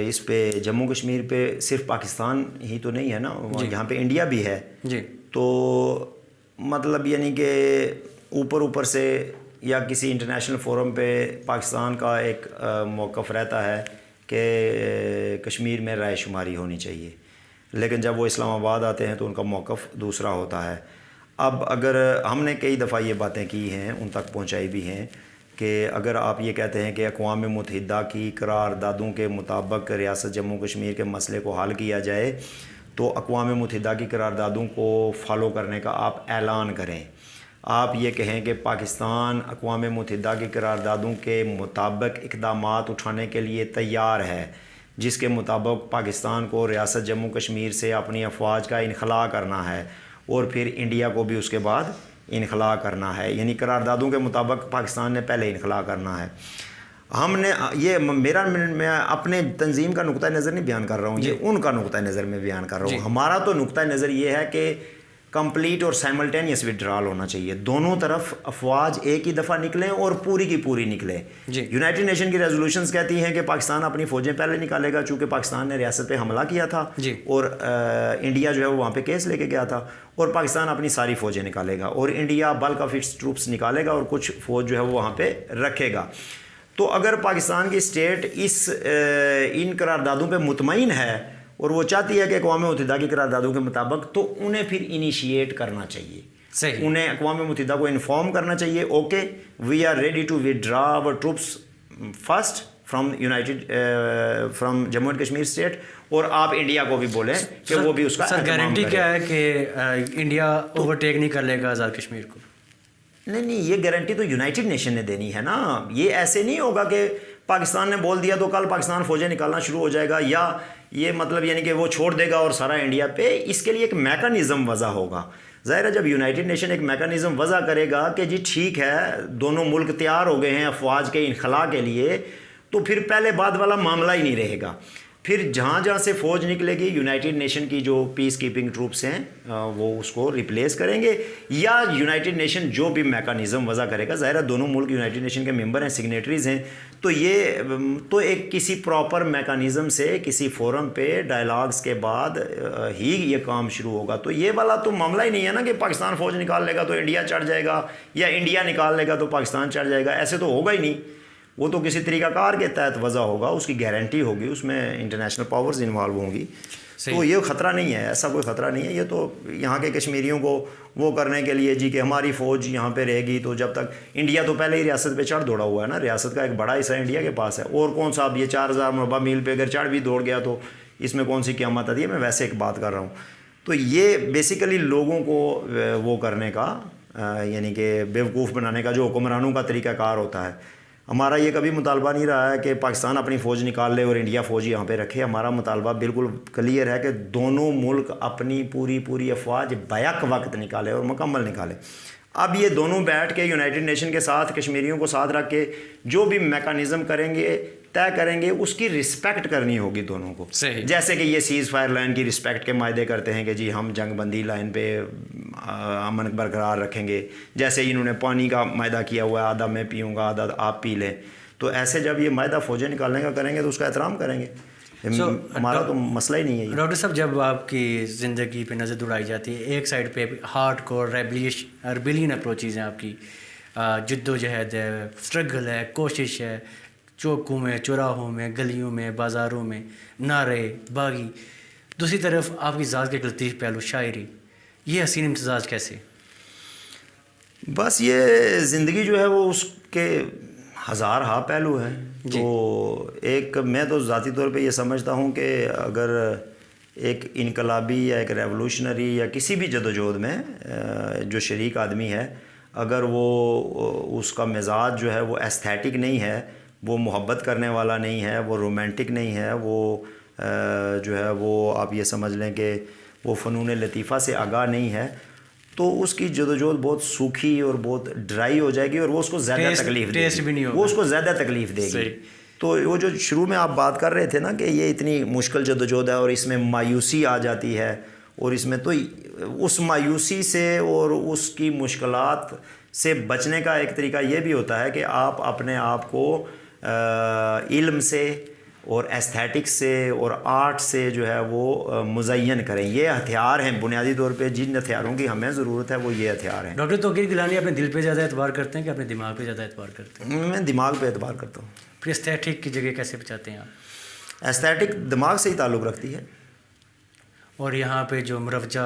اس پہ جموں کشمیر پہ صرف پاکستان ہی تو نہیں ہے نا، یہاں پہ انڈیا بھی ہے. جی. تو مطلب یعنی کہ اوپر سے یا کسی انٹرنیشنل فورم پہ پاکستان کا ایک موقف رہتا ہے کہ کشمیر میں رائے شماری ہونی چاہیے، لیکن جب وہ اسلام آباد آتے ہیں تو ان کا موقف دوسرا ہوتا ہے. اب اگر ہم نے کئی دفعہ یہ باتیں کی ہیں، ان تک پہنچائی بھی ہیں، کہ اگر آپ یہ کہتے ہیں کہ اقوام متحدہ کی قراردادوں کے مطابق ریاست جموں کشمیر کے مسئلے کو حل کیا جائے تو اقوام متحدہ کی قراردادوں کو فالو کرنے کا آپ اعلان کریں. آپ یہ کہیں کہ پاکستان اقوام متحدہ کی قراردادوں کے مطابق اقدامات اٹھانے کے لیے تیار ہے، جس کے مطابق پاکستان کو ریاست جموں کشمیر سے اپنی افواج کا انخلاء کرنا ہے اور پھر انڈیا کو بھی اس کے بعد انخلاء کرنا ہے. یعنی قراردادوں کے مطابق پاکستان نے پہلے انخلاء کرنا ہے. ہم نے یہ میں اپنے تنظیم کا نقطہ نظر نہیں بیان کر رہا ہوں، یہ ان کا نقطہ نظر میں بیان کر رہا ہوں. ہمارا تو نقطہ نظر یہ ہے کہ کمپلیٹ اور سائملٹینیس وڈرال ہونا چاہیے، دونوں طرف افواج ایک ہی دفعہ نکلیں اور پوری کی پوری نکلیں. یونائٹڈ نیشن کی ریزولوشنز کہتی ہیں کہ پاکستان اپنی فوجیں پہلے نکالے گا، چونکہ پاکستان نے ریاست پہ حملہ کیا تھا اور انڈیا جو ہے وہ وہاں پہ کیس لے کے گیا تھا، اور پاکستان اپنی ساری فوجیں نکالے گا اور India bulk of its troops نکالے گا اور کچھ فوج جو ہے وہ وہاں پہ رکھے گا. تو اگر پاکستان کی اسٹیٹ ان قراردادوں پہ مطمئن ہے اور وہ چاہتی ہے کہ اقوام متحدہ کی قراردادوں کے مطابق، تو انہیں پھر انیشیٹ کرنا چاہیے. صحیح. انہیں اقوام متحدہ کو انفارم کرنا چاہیے، okay we are ready to withdraw our troops first from Jammu and Kashmir state, اور آپ انڈیا کو بھی بولیں کہ وہ بھی اس کا اہتمام کرے. گارنٹی کیا ہے کہ انڈیا اوورٹیک نہیں کر لے گا آزاد کشمیر کو؟ نہیں، یہ گارنٹی تو یونائٹڈ نیشن نے دینی ہے نا. یہ ایسے نہیں ہوگا کہ پاکستان نے بول دیا تو کل پاکستان فوجیں نکالنا شروع ہو جائے گا، یا یہ مطلب یعنی کہ وہ چھوڑ دے گا اور سارا انڈیا پہ. اس کے لیے ایک میکانزم وضع ہوگا. ظاہر ہے جب یونائٹڈ نیشن ایک میکانزم وضع کرے گا کہ جی ٹھیک ہے دونوں ملک تیار ہو گئے ہیں افواج کے انخلاء کے لیے، تو پھر پہلے بعد والا معاملہ ہی نہیں رہے گا. پھر جہاں سے فوج نکلے گی یونائٹڈ نیشن کی جو پیس کیپنگ ٹروپس ہیں وہ اس کو ریپلیس کریں گے، یا یونائٹڈ نیشن جو بھی میکانزم وضع کرے گا. ظاہر ہے دونوں ملک یونائٹڈ نیشن کے ممبر ہیں، سگنیٹریز ہیں، تو یہ تو ایک کسی پراپر میکانزم سے کسی فورم پہ ڈائلاگز کے بعد ہی یہ کام شروع ہوگا. تو یہ والا تو معاملہ ہی نہیں ہے نا کہ پاکستان فوج نکال لے گا تو انڈیا چڑھ جائے گا، یا انڈیا نکال لے گا تو پاکستان چڑھ جائے گا. ایسے تو ہوگا ہی نہیں. وہ تو کسی طریقہ کار کے تحت وضع ہوگا، اس کی گارنٹی ہوگی، اس میں انٹرنیشنل پاورز انوالو ہوں گی. تو یہ خطرہ نہیں ہے، ایسا کوئی خطرہ نہیں ہے. یہ تو یہاں کے کشمیریوں کو وہ کرنے کے لیے جی کہ ہماری فوج یہاں پہ رہے گی، تو جب تک انڈیا تو پہلے ہی ریاست پہ چڑھ دوڑا ہوا ہے نا، ریاست کا ایک بڑا حصہ انڈیا کے پاس ہے. اور کون صاحب یہ 4000 مربع میل پہ اگر چڑھ بھی دوڑ گیا تو اس میں کون سی قیامت آتی ہے. میں ویسے ایک بات کر رہا ہوں. تو یہ بیسیکلی لوگوں کو وہ کرنے کا یعنی کہ بیوقوف بنانے کا جو حکمرانوں کا طریقہ کار ہوتا ہے. ہمارا یہ کبھی مطالبہ نہیں رہا ہے کہ پاکستان اپنی فوج نکال لے اور انڈیا فوج یہاں پہ رکھے. ہمارا مطالبہ بالکل کلیئر ہے کہ دونوں ملک اپنی پوری افواج بیک وقت نکالے اور مکمل نکالے. اب یہ دونوں بیٹھ کے یونائٹڈ نیشن کے ساتھ کشمیریوں کو ساتھ رکھ کے جو بھی میکانزم کریں گے، طے کریں گے، اس کی رسپیکٹ کرنی ہوگی دونوں کو. جیسے کہ یہ سیز فائر لائن کی رسپیکٹ کے معاہدے کرتے ہیں کہ جی ہم جنگ بندی لائن پہ امن برقرار رکھیں گے. جیسے انہوں نے پانی کا معاہدہ کیا ہوا ہے، آدھا میں پیوں گا آدھا آپ پی لیں. تو ایسے جب یہ معاہدہ فوجیں نکالنے کا کریں گے تو اس کا احترام کریں گے. ہمارا تو مسئلہ ہی نہیں ہے. ڈاکٹر صاحب، جب آپ کی زندگی پہ نظر دوڑائی جاتی ہے، ایک سائڈ پہ ہارڈ کور ریبیلین اپروچیز ہیں آپ کی، جد و جہد ہے، اسٹرگل ہے، کوشش ہے، چوکوں میں، چوراہوں میں، گلیوں میں، بازاروں میں نعرے باغی. دوسری طرف آپ کی ذات کے لطیف پہلو شاعری. یہ حسین امتزاج کیسے؟ بس یہ زندگی جو ہے وہ اس کے ہزارہا پہلو ہیں. تو ایک میں تو ذاتی طور پہ یہ سمجھتا ہوں کہ اگر ایک انقلابی یا ایک ریولوشنری یا کسی بھی جدوجہد میں جو شریک آدمی ہے، اگر وہ اس کا مزاج جو ہے وہ ایستھیٹک نہیں ہے، وہ محبت کرنے والا نہیں ہے، وہ رومانٹک نہیں ہے، وہ جو ہے وہ آپ یہ سمجھ لیں کہ وہ فنون لطیفہ سے آگاہ نہیں ہے، تو اس کی جدوجہد بہت سوکھی اور بہت ڈرائی ہو جائے گی، اور وہ اس کو زیادہ تکلیف دے گی، وہ اس کو زیادہ تکلیف دے گی۔ تو وہ جو شروع میں آپ بات کر رہے تھے نا کہ یہ اتنی مشکل جدوجہد ہے اور اس میں مایوسی آ جاتی ہے، اور اس میں تو اس مایوسی سے اور اس کی مشکلات سے بچنے کا ایک طریقہ یہ بھی ہوتا ہے کہ آپ اپنے آپ کو علم سے اور ایستھیٹک سے اور آرٹ سے جو ہے وہ مزین کریں۔ یہ ہتھیار ہیں بنیادی طور پہ، جن ہتھیاروں کی ہمیں ضرورت ہے وہ یہ ہتھیار ہیں۔ ڈاکٹر توقیر گیلانی اپنے دل پہ زیادہ اعتبار کرتے ہیں کہ اپنے دماغ پہ زیادہ اعتبار کرتے ہیں؟ میں دماغ پہ اعتبار کرتا ہوں۔ پھر ایستھیٹک کی جگہ کیسے بچاتے ہیں آپ؟ ایستھیٹک دماغ سے ہی تعلق رکھتی ہے، اور یہاں پہ جو مروجہ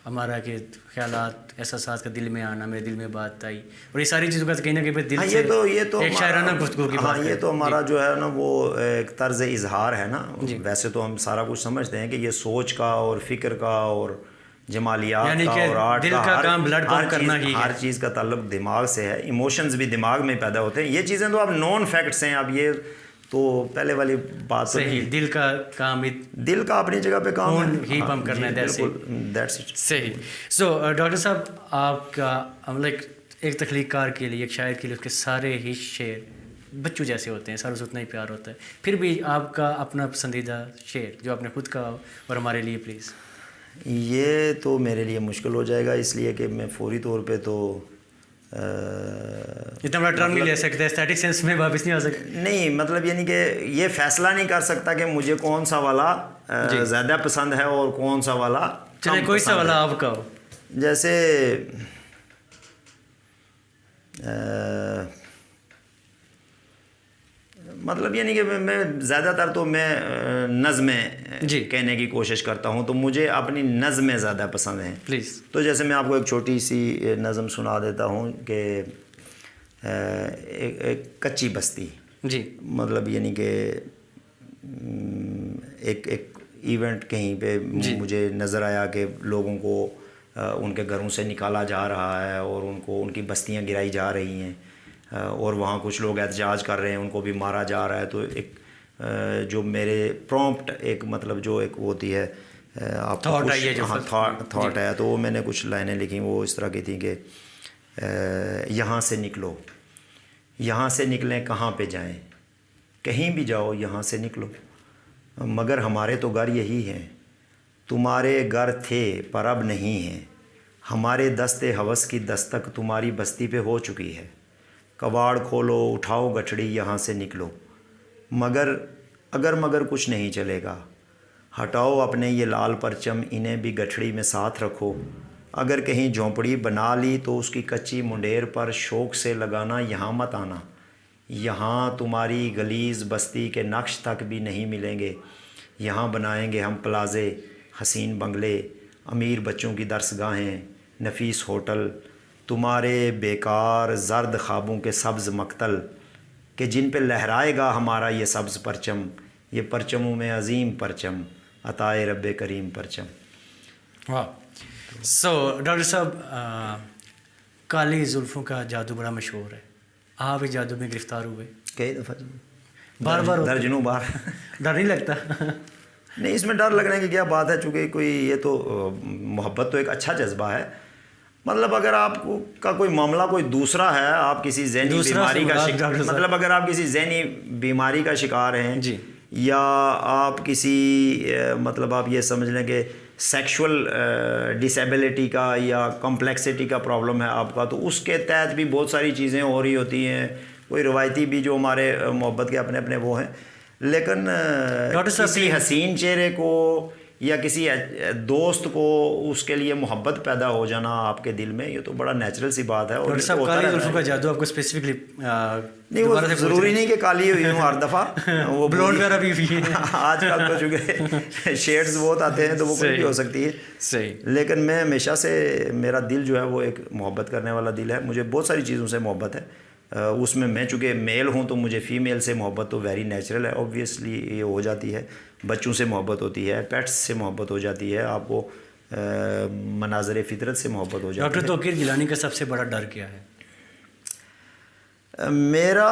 ہمارا کہ خیالات احساسات کا دل میں آنا، میرے دل میں بات آئی، اور یہ ساری چیزوں کا کہیں نہ کہیں دل سے ایک شاعرانہ گفتگو کی بات ہے۔ یہ تو ہمارا جو ہے نا وہ ایک طرز اظہار ہے نا۔ ویسے تو ہم سارا کچھ سمجھتے ہیں کہ یہ سوچ کا اور فکر کا اور جمالیات کا اور آرٹ کا ہر چیز کا تعلق دماغ سے ہے۔ ایموشنز بھی دماغ میں پیدا ہوتے ہیں، یہ چیزیں تو اب نون فیکٹس ہیں۔ اب یہ تو پہلے والی بات صحیح، دل کا کام، دل کا اپنی جگہ پہ کام ہے، ہی پمپ کرنا ہے۔ صحیح۔ سو ڈاکٹر صاحب، آپ کا ایک تخلیق کار کے لیے، ایک شاعر کے لیے، اس کے سارے ہی شعر بچوں جیسے ہوتے ہیں، ساروں سے اتنا ہی پیار ہوتا ہے، پھر بھی آپ کا اپنا پسندیدہ شعر جو آپ نے خود کہا اور ہمارے لیے پلیز؟ یہ تو میرے لیے مشکل ہو جائے گا، اس لیے کہ میں فوری طور پہ تو اتنا بڑا ٹرم نہیں لے سکتے، ایستھیٹک سینس میں واپس نہیں آ سکتے۔ نہیں، مطلب یعنی کہ یہ فیصلہ نہیں کر سکتا کہ مجھے کون سا والا زیادہ پسند ہے اور کون سا والا چلے کوئی سا والا آپ کا ہو۔ جیسے مطلب یعنی کہ میں زیادہ تر تو میں نظمیں کہنے کی کوشش کرتا ہوں، تو مجھے اپنی نظمیں زیادہ پسند ہیں پلیز۔ تو جیسے میں آپ کو ایک چھوٹی سی نظم سنا دیتا ہوں کہ ایک کچی بستی، جی، مطلب یعنی کہ ایک ایونٹ کہیں پہ مجھے نظر آیا کہ لوگوں کو ان کے گھروں سے نکالا جا رہا ہے اور ان کی بستیاں گرائی جا رہی ہیں، اور وہاں کچھ لوگ احتجاج کر رہے ہیں، ان کو بھی مارا جا رہا ہے۔ تو ایک جو میرے پرومپٹ ایک مطلب جو ایک ہوتی ہے آپ تھاٹ ہے، تو وہ میں نے کچھ لائنیں لکھی، وہ اس طرح کی تھیں کہ یہاں سے نکلو، یہاں سے نکلیں کہاں پہ جائیں، کہیں بھی جاؤ یہاں سے نکلو، مگر ہمارے تو گھر یہی ہیں، تمہارے گھر تھے پر اب نہیں ہیں، ہمارے دست ہوس کی دستک تمہاری بستی پہ ہو چکی ہے، کباڑ کھولو اٹھاؤ گٹھڑی یہاں سے نکلو، مگر کچھ نہیں چلے گا، ہٹاؤ اپنے یہ لال پرچم انہیں بھی گٹھڑی میں ساتھ رکھو، اگر کہیں جھونپڑی بنا لی تو اس کی کچی منڈیر پر شوق سے لگانا، یہاں مت آنا، یہاں تمہاری گلیز بستی کے نقش تک بھی نہیں ملیں گے، یہاں بنائیں گے ہم پلازے، حسین بنگلے، امیر بچوں کی درسگاہیں، نفیس ہوٹل، تمہارے بیکار زرد خوابوں کے سبز مقتل، کہ جن پہ لہرائے گا ہمارا یہ سبز پرچم، یہ پرچموں میں عظیم پرچم، عطائے رب کریم پرچم۔ واہ۔ سو ڈاکٹر صاحب، کالی زلفوں کا جادو بڑا مشہور ہے، آپ اس جادو میں گرفتار ہوئے کئی دفعہ، بار درجنوں بار۔ ڈر نہیں لگتا؟ نہیں، اس میں ڈر لگنے کی کیا بات ہے، چونکہ کوئی یہ تو محبت تو ایک اچھا جذبہ ہے، مطلب اگر آپ کا کوئی معاملہ کوئی دوسرا ہے، آپ کسی ذہنی بیماری کا مطلب اگر آپ کسی ذہنی بیماری کا شکار ہیں، یا آپ کسی مطلب آپ یہ سمجھ لیں کہ سیکشول ڈسیبلٹی کا یا کمپلیکسٹی کا پرابلم ہے آپ کا، تو اس کے تحت بھی بہت ساری چیزیں ہو رہی ہوتی ہیں، کوئی روایتی بھی جو ہمارے محبت کے اپنے اپنے وہ ہیں، لیکن کسی حسین چہرے کو یا کسی دوست کو اس کے لیے محبت پیدا ہو جانا آپ کے دل میں، یہ تو بڑا نیچرل سی بات ہے۔ اور کالی زلفوں کا جادو آپ کو اسپیسیفکلی نہیں، وہ ضروری نہیں کہ کالی ہوئی ہوں ہر دفعہ، وہ بلونڈ وغیرہ بھی آج کل تو چونکہ شیڈز بہت آتے ہیں تو وہ کوئی بھی ہو سکتی ہے، صحیح، لیکن میں ہمیشہ سے میرا دل جو ہے وہ ایک محبت کرنے والا دل ہے، مجھے بہت ساری چیزوں سے محبت ہے، اس میں چونکہ میل ہوں تو مجھے فیمیل سے محبت تو ویری نیچرل ہے، اوبویسلی یہ ہو جاتی ہے، بچوں سے محبت ہوتی ہے، پیٹس سے محبت ہو جاتی ہے، آپ کو مناظر فطرت سے محبت ہو جاتی ہے۔ ڈاکٹر توقیر گیلانی کا سب سے بڑا ڈر کیا ہے؟ میرا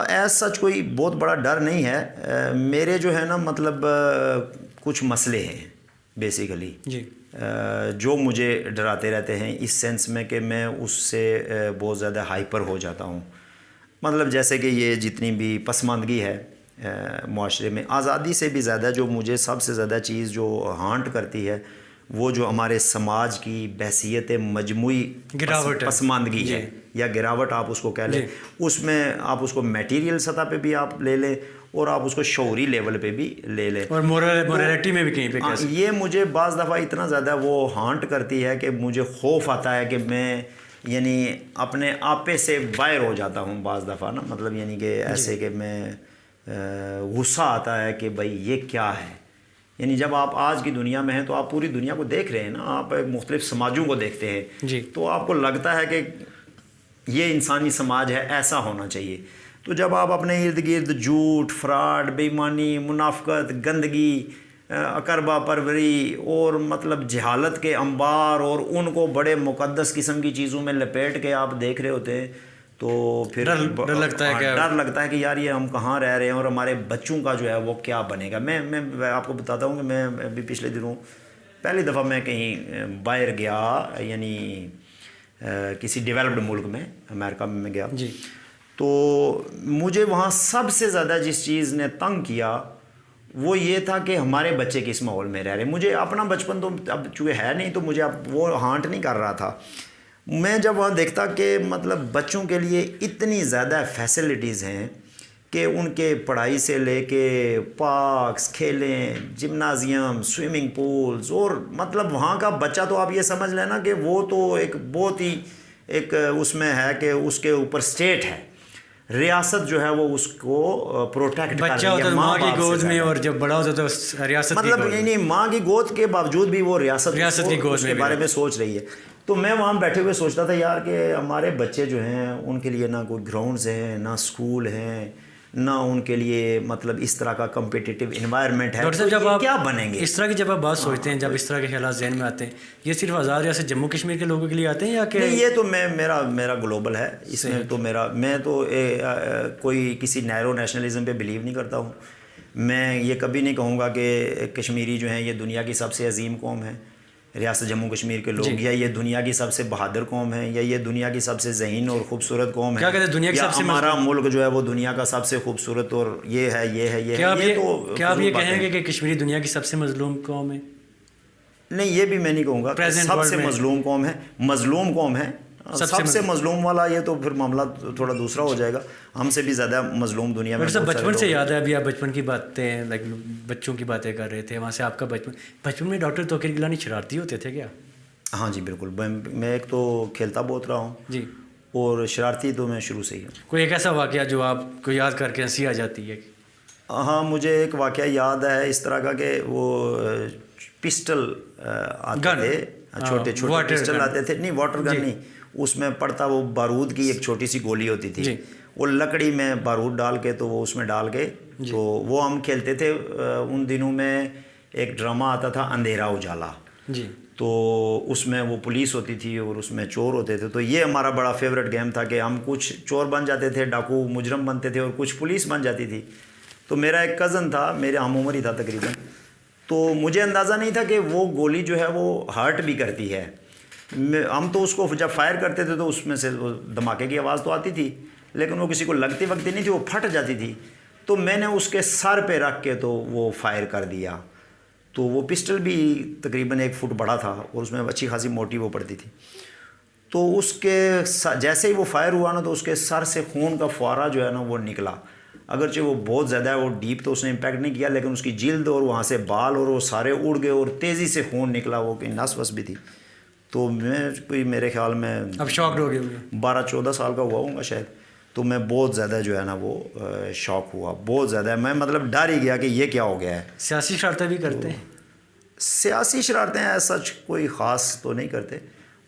ایز سچ کوئی بہت بڑا ڈر نہیں ہے، میرے جو ہے نا مطلب کچھ مسئلے ہیں بیسیکلی جی، جو مجھے ڈراتے رہتے ہیں، اس سینس میں کہ میں اس سے بہت زیادہ ہائپر ہو جاتا ہوں۔ مطلب جیسے کہ یہ جتنی بھی پسماندگی ہے معاشرے میں، آزادی سے بھی زیادہ جو مجھے سب سے زیادہ چیز جو ہانٹ کرتی ہے وہ جو ہمارے سماج کی بحثیت مجموعی گراوٹ ہے، پسماندگی ہے یا گراوٹ آپ اس کو کہہ لیں، اس میں آپ اس کو میٹیریل سطح پہ بھی آپ لے لیں اور آپ اس کو شعوری لیول پہ بھی لے لیں، اور مورالٹی میں بھی کہیں پہ کیسے؟ یہ مجھے بعض دفعہ اتنا زیادہ وہ ہانٹ کرتی ہے کہ مجھے خوف آتا ہے کہ میں یعنی اپنے آپے سے باہر ہو جاتا ہوں بعض دفعہ نا، مطلب یعنی کہ ایسے کہ میں غصہ آتا ہے کہ بھائی یہ کیا ہے، یعنی جب آپ آج کی دنیا میں ہیں تو آپ پوری دنیا کو دیکھ رہے ہیں نا، آپ مختلف سماجوں کو دیکھتے ہیں، جی، تو آپ کو لگتا ہے کہ یہ انسانی سماج ہے، ایسا ہونا چاہیے۔ تو جب آپ اپنے ارد گرد جھوٹ، فراڈ، بے ایمانی، منافقت، گندگی، اقربا پروری اور مطلب جہالت کے انبار اور ان کو بڑے مقدس قسم کی چیزوں میں لپیٹ کے آپ دیکھ رہے ہوتے ہیں تو پھر ڈر لگتا ہے کہ یار یہ ہم کہاں رہ رہے ہیں اور ہمارے بچوں کا جو ہے وہ کیا بنے گا۔ میں آپ کو بتاتا ہوں کہ میں ابھی پچھلے دنوں پہلی دفعہ میں کہیں باہر گیا، یعنی کسی ڈیولپڈ ملک میں، امریکہ میں گیا، جی، تو مجھے وہاں سب سے زیادہ جس چیز نے تنگ کیا وہ یہ تھا کہ ہمارے بچے کس ماحول میں رہ رہے ہیں۔ مجھے اپنا بچپن تو اب چونکہ ہے نہیں تو مجھے اب وہ ہانٹ نہیں کر رہا تھا۔ میں جب وہاں دیکھتا کہ مطلب بچوں کے لیے اتنی زیادہ فیسلٹیز ہیں کہ ان کے پڑھائی سے لے کے پارکس، کھیلیں، جمنازیم، سوئمنگ پولز، اور مطلب وہاں کا بچہ تو آپ یہ سمجھ لینا کہ وہ تو ایک بہت ہی ایک اس میں ہے کہ اس کے اوپر اسٹیٹ ہے، ریاست جو ہے وہ اس کو پروٹیکٹ کر رہی ہے، بچہ ہوتا ہے ماں کی گود میں اور جب بڑا ہوتا ہے تو ریاست کی مطلب گود میں، یعنی ماں کی گود کے باوجود بھی وہ ریاست کی گود اس کے بارے میں سوچ رہی ہے۔ تو میں وہاں بیٹھے ہوئے سوچتا تھا یار کہ ہمارے بچے جو ہیں ان کے لیے نہ کوئی گراؤنڈز ہیں، نہ اسکول ہیں، نہ ان کے لیے مطلب اس طرح کا کمپیٹیٹیو انوائرمنٹ ہے، ڈاکٹر صاحب جب آپ کیا بنیں گے؟ اس طرح کی جب آپ بات سوچتے ہیں، جب اس طرح کے خیالات ذہن میں آتے ہیں، یہ صرف آزاد ریاست جموں کشمیر کے لوگوں کے لیے آتے ہیں یا کہ نہیں، یہ تو میرا گلوبل ہے، اس میں تو میں تو کوئی کسی نیرو نیشنلزم پہ بلیو نہیں کرتا ہوں۔ میں یہ کبھی نہیں کہوں گا کہ کشمیری جو ہیں یہ دنیا کی سب سے عظیم قوم ہے، ریاست جموں کشمیر کے لوگ، یا یہ دنیا کی سب سے بہادر قوم ہے، یا یہ دنیا کی سب سے ذہین اور خوبصورت قوم ہے، کیا کہتے ہیں دنیا کی یا سب سے ہمارا ملک جو ہے وہ دنیا کا سب سے خوبصورت اور یہ ہے یہ ہے یہ کیا ہے، یہ تو کیا آپ یہ کہیں گے کہ کشمیری دنیا کی سب سے مظلوم قوم ہے؟ نہیں، یہ بھی میں نہیں کہوں گا سب سے مظلوم قوم ہے، مظلوم قوم ہے، سب سے مظلوم والا یہ تو پھر معاملہ تھوڑا دوسرا ہو جائے گا، ہم سے بھی زیادہ مظلوم دنیا میں بچپن سے یاد ہے، ابھی آپ بچپن کی باتیں لائک بچوں کی باتیں کر رہے تھے، وہاں سے آپ کا بچپن میں ڈاکٹر توقیر گیلانی شرارتی ہوتے تھے کیا؟ ہاں جی بالکل، میں ایک تو کھیلتا بہت رہا ہوں جی، اور شرارتی تو میں شروع سے ہی ہوں۔ کوئی ایک ایسا واقعہ جو آپ کو یاد کر کے ہنسی آ جاتی ہے؟ ہاں، مجھے ایک واقعہ یاد ہے اس طرح کا کہ وہ پسٹل آتے تھے، چھوٹے پسٹل آتے تھے، نہیں واٹر گن نہیں، اس میں پڑتا وہ بارود کی ایک چھوٹی سی گولی ہوتی تھی، وہ لکڑی میں بارود ڈال کے تو وہ اس میں ڈال کے تو وہ ہم کھیلتے تھے۔ ان دنوں میں ایک ڈرامہ آتا تھا اندھیرا اجالا، جی، تو اس میں وہ پولیس ہوتی تھی اور اس میں چور ہوتے تھے، تو یہ ہمارا بڑا فیوریٹ گیم تھا کہ ہم کچھ چور بن جاتے تھے، ڈاکو مجرم بنتے تھے، اور کچھ پولیس بن جاتی تھی۔ تو میرا ایک کزن تھا، میرے ہم عمر ہی تھا تقریباً، تو مجھے اندازہ نہیں تھا کہ وہ گولی جو ہے وہ ہارٹ بھی کرتی ہے۔ ہم تو اس کو جب فائر کرتے تھے تو اس میں سے دھماکے کی آواز تو آتی تھی، لیکن وہ کسی کو لگتی وقتی نہیں تھی، وہ پھٹ جاتی تھی۔ تو میں نے اس کے سر پہ رکھ کے تو وہ فائر کر دیا، تو وہ پسٹل بھی تقریباً 1 فٹ بڑا تھا اور اس میں اچھی خاصی موٹی وہ پڑتی تھی۔ تو اس کے جیسے ہی وہ فائر ہوا نا تو اس کے سر سے خون کا فوارہ جو ہے نا وہ نکلا، اگرچہ وہ بہت زیادہ ہے، وہ ڈیپ تو اس نے امپیکٹ نہیں کیا، لیکن اس کی جلد اور وہاں سے بال اور وہ سارے اڑ گئے اور تیزی سے خون نکلا، وہ کہ نس وس بھی تھی۔ تو میں کوئی میرے خیال میں اب شاکڈ ہو گئے 12-14 سال کا ہوا ہوں گا شاید، تو میں بہت زیادہ جو ہے نا وہ شوق ہوا، بہت زیادہ، میں مطلب ڈر ہی گیا کہ یہ کیا ہو گیا ہے۔ سیاسی شرارتیں بھی کرتے ہیں؟ سیاسی شرارتیں سچ کوئی خاص تو نہیں کرتے،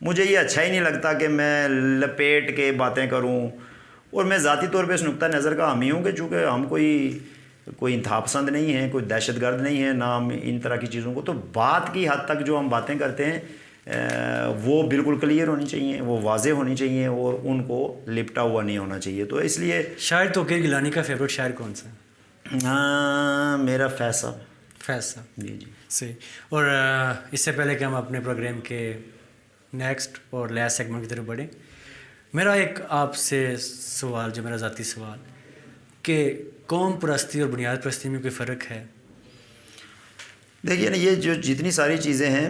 مجھے یہ اچھا ہی نہیں لگتا کہ میں لپیٹ کے باتیں کروں. اور میں ذاتی طور پہ اس نقطہ نظر کا حامی ہوں کہ چونکہ ہم کوئی انتہا پسند نہیں ہیں, کوئی دہشت گرد نہیں ہیں, نہ ہم ان طرح کی چیزوں کو, تو بات کی حد تک جو ہم باتیں کرتے ہیں وہ بالکل کلیئر ہونی چاہیے, وہ واضح ہونی چاہیے اور ان کو لپٹا ہوا نہیں ہونا چاہیے. تو اس لیے شاعر توقیر گیلانی کا فیوریٹ شاعر کون سا ہے؟ میرا فیصل. جی صحیح. اور اس سے پہلے کہ ہم اپنے پروگرام کے نیکسٹ اور لاسٹ سیگمنٹ کی طرف بڑھیں, میرا ایک آپ سے سوال, جو میرا ذاتی سوال, کہ قوم پرستی اور بنیاد پرستی میں کوئی فرق ہے؟ دیکھیے نا, یہ جو جتنی ساری چیزیں ہیں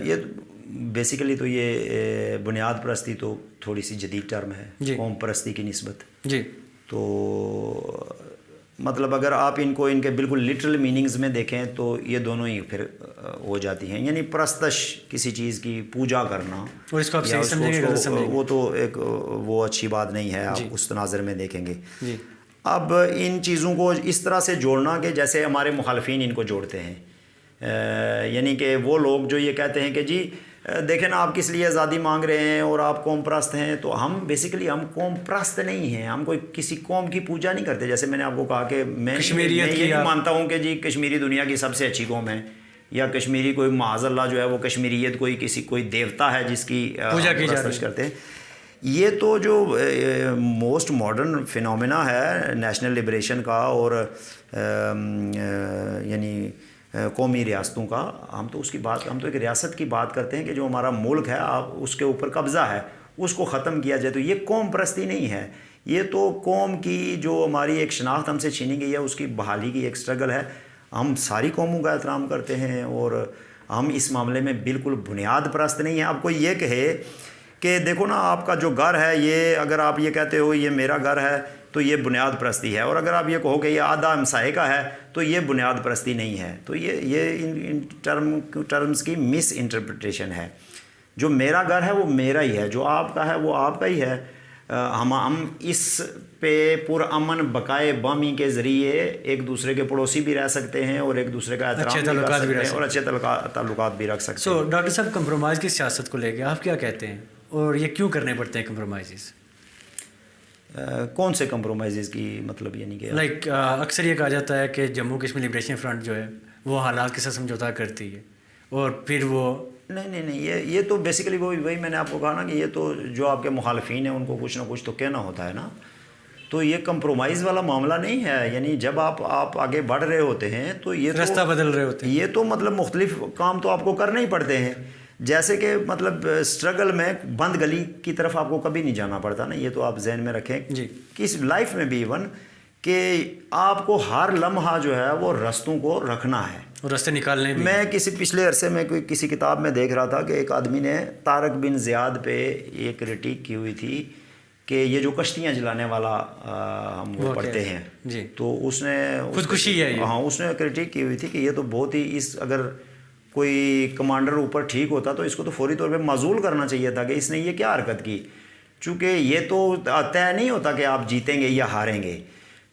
یہ بیسیکلی تو یہ بنیاد پرستی تو تھوڑی سی جدید ٹرم ہے قوم پرستی کی نسبت. جی. تو مطلب اگر آپ ان کو ان کے بالکل لٹرل میننگز میں دیکھیں تو یہ دونوں ہی پھر ہو جاتی ہیں. یعنی پرستش, کسی چیز کی پوجا کرنا, اور اس کو آپ صحیح سمجھیں گے, غلط سمجھیں گے, وہ تو ایک وہ اچھی بات نہیں ہے, آپ اس تناظر میں دیکھیں گے. جی. اب ان چیزوں کو اس طرح سے جوڑنا کہ جیسے ہمارے مخالفین ان کو جوڑتے ہیں, یعنی کہ وہ لوگ جو یہ کہتے ہیں کہ جی دیکھیں نا آپ کس لیے آزادی مانگ رہے ہیں اور آپ قوم پرست ہیں, تو ہم بیسیکلی ہم قوم پرست نہیں ہیں, ہم کوئی کسی قوم کی پوجا نہیں کرتے. جیسے میں نے آپ کو کہا کہ میں یہ نہیں مانتا ہوں کہ جی کشمیری دنیا کی سب سے اچھی قوم ہے, یا کشمیری کوئی معاذ اللہ جو ہے وہ کشمیریت کوئی دیوتا ہے جس کی پوجا کی جاتی کرتے ہیں. یہ تو جو موسٹ ماڈرن فینومینا ہے نیشنل لبریشن کا اور یعنی قومی ریاستوں کا, ہم تو اس کی بات, ہم تو ایک ریاست کی بات کرتے ہیں کہ جو ہمارا ملک ہے, آپ اس کے اوپر قبضہ ہے, اس کو ختم کیا جائے. تو یہ قوم پرستی نہیں ہے, یہ تو قوم کی جو ہماری ایک شناخت ہم سے چھینی گئی ہے اس کی بحالی کی ایک سٹرگل ہے. ہم ساری قوموں کا احترام کرتے ہیں اور ہم اس معاملے میں بالکل بنیاد پرست نہیں ہیں. اب کوئی یہ کہے کہ دیکھو نا آپ کا جو گھر ہے, یہ اگر آپ یہ کہتے ہو یہ میرا گھر ہے تو یہ بنیاد پرستی ہے, اور اگر آپ یہ کہو کہ یہ آدھا ہمسائے کا ہے تو یہ بنیاد پرستی نہیں ہے. تو یہ ان ٹرمز کی مس انٹرپریٹیشن ہے. جو میرا گھر ہے وہ میرا ہی ہے, جو آپ کا ہے وہ آپ کا ہی ہے. ہم اس پہ پرامن بقائے بامی کے ذریعے ایک دوسرے کے پڑوسی بھی رہ سکتے ہیں اور ایک دوسرے کا احترام بھی کر سکتے ہیں اور اچھے تعلقات بھی رکھ سکتے ہیں. ڈاکٹر صاحب, کمپرومائز کی سیاست کو لے کے آپ کیا کہتے ہیں, اور یہ کیوں کرنے پڑتے ہیں کمپرومائزز؟ کون سے کمپرومائزز کی مطلب, یعنی کہ لائک اکثر یہ کہا جاتا ہے کہ جموں کشمیر لبریشن فرنٹ جو ہے وہ حالات کے ساتھ سمجھوتا کرتی ہے, اور پھر وہ نہیں یہ تو بیسیکلی وہی میں نے آپ کو کہا نا کہ یہ تو جو آپ کے مخالفین ہیں ان کو کچھ نہ کچھ تو کہنا ہوتا ہے نا. تو یہ کمپرومائز والا معاملہ نہیں ہے. یعنی جب آپ آگے بڑھ رہے ہوتے ہیں تو یہ راستہ بدل رہے ہوتے ہیں, یہ تو مطلب مختلف کام تو آپ کو کرنے ہی پڑتے ہیں. جیسے کہ مطلب اسٹرگل میں بند گلی کی طرف آپ کو کبھی نہیں جانا پڑتا نا, یہ تو آپ ذہن میں رکھیں جی. کس لائف میں بھی ایون کہ آپ کو ہر لمحہ جو ہے وہ رستوں کو رکھنا ہے اور راستے نکالنے بھی. میں کسی پچھلے عرصے میں کسی کتاب میں دیکھ رہا تھا کہ ایک آدمی نے طارق بن زیاد پہ ایک کرٹیک کی ہوئی تھی کہ یہ جو کشتیاں جلانے والا ہم وہ پڑھتے ہیں جی, تو اس نے خودکشی ہے, ہاں اس نے کرٹیک کی ہوئی تھی کہ یہ تو بہت ہی اگر کوئی کمانڈر اوپر ٹھیک ہوتا تو اس کو تو فوری طور پہ معزول کرنا چاہیے تھا کہ اس نے یہ کیا حرکت کی, چونکہ یہ تو طے نہیں ہوتا کہ آپ جیتیں گے یا ہاریں گے.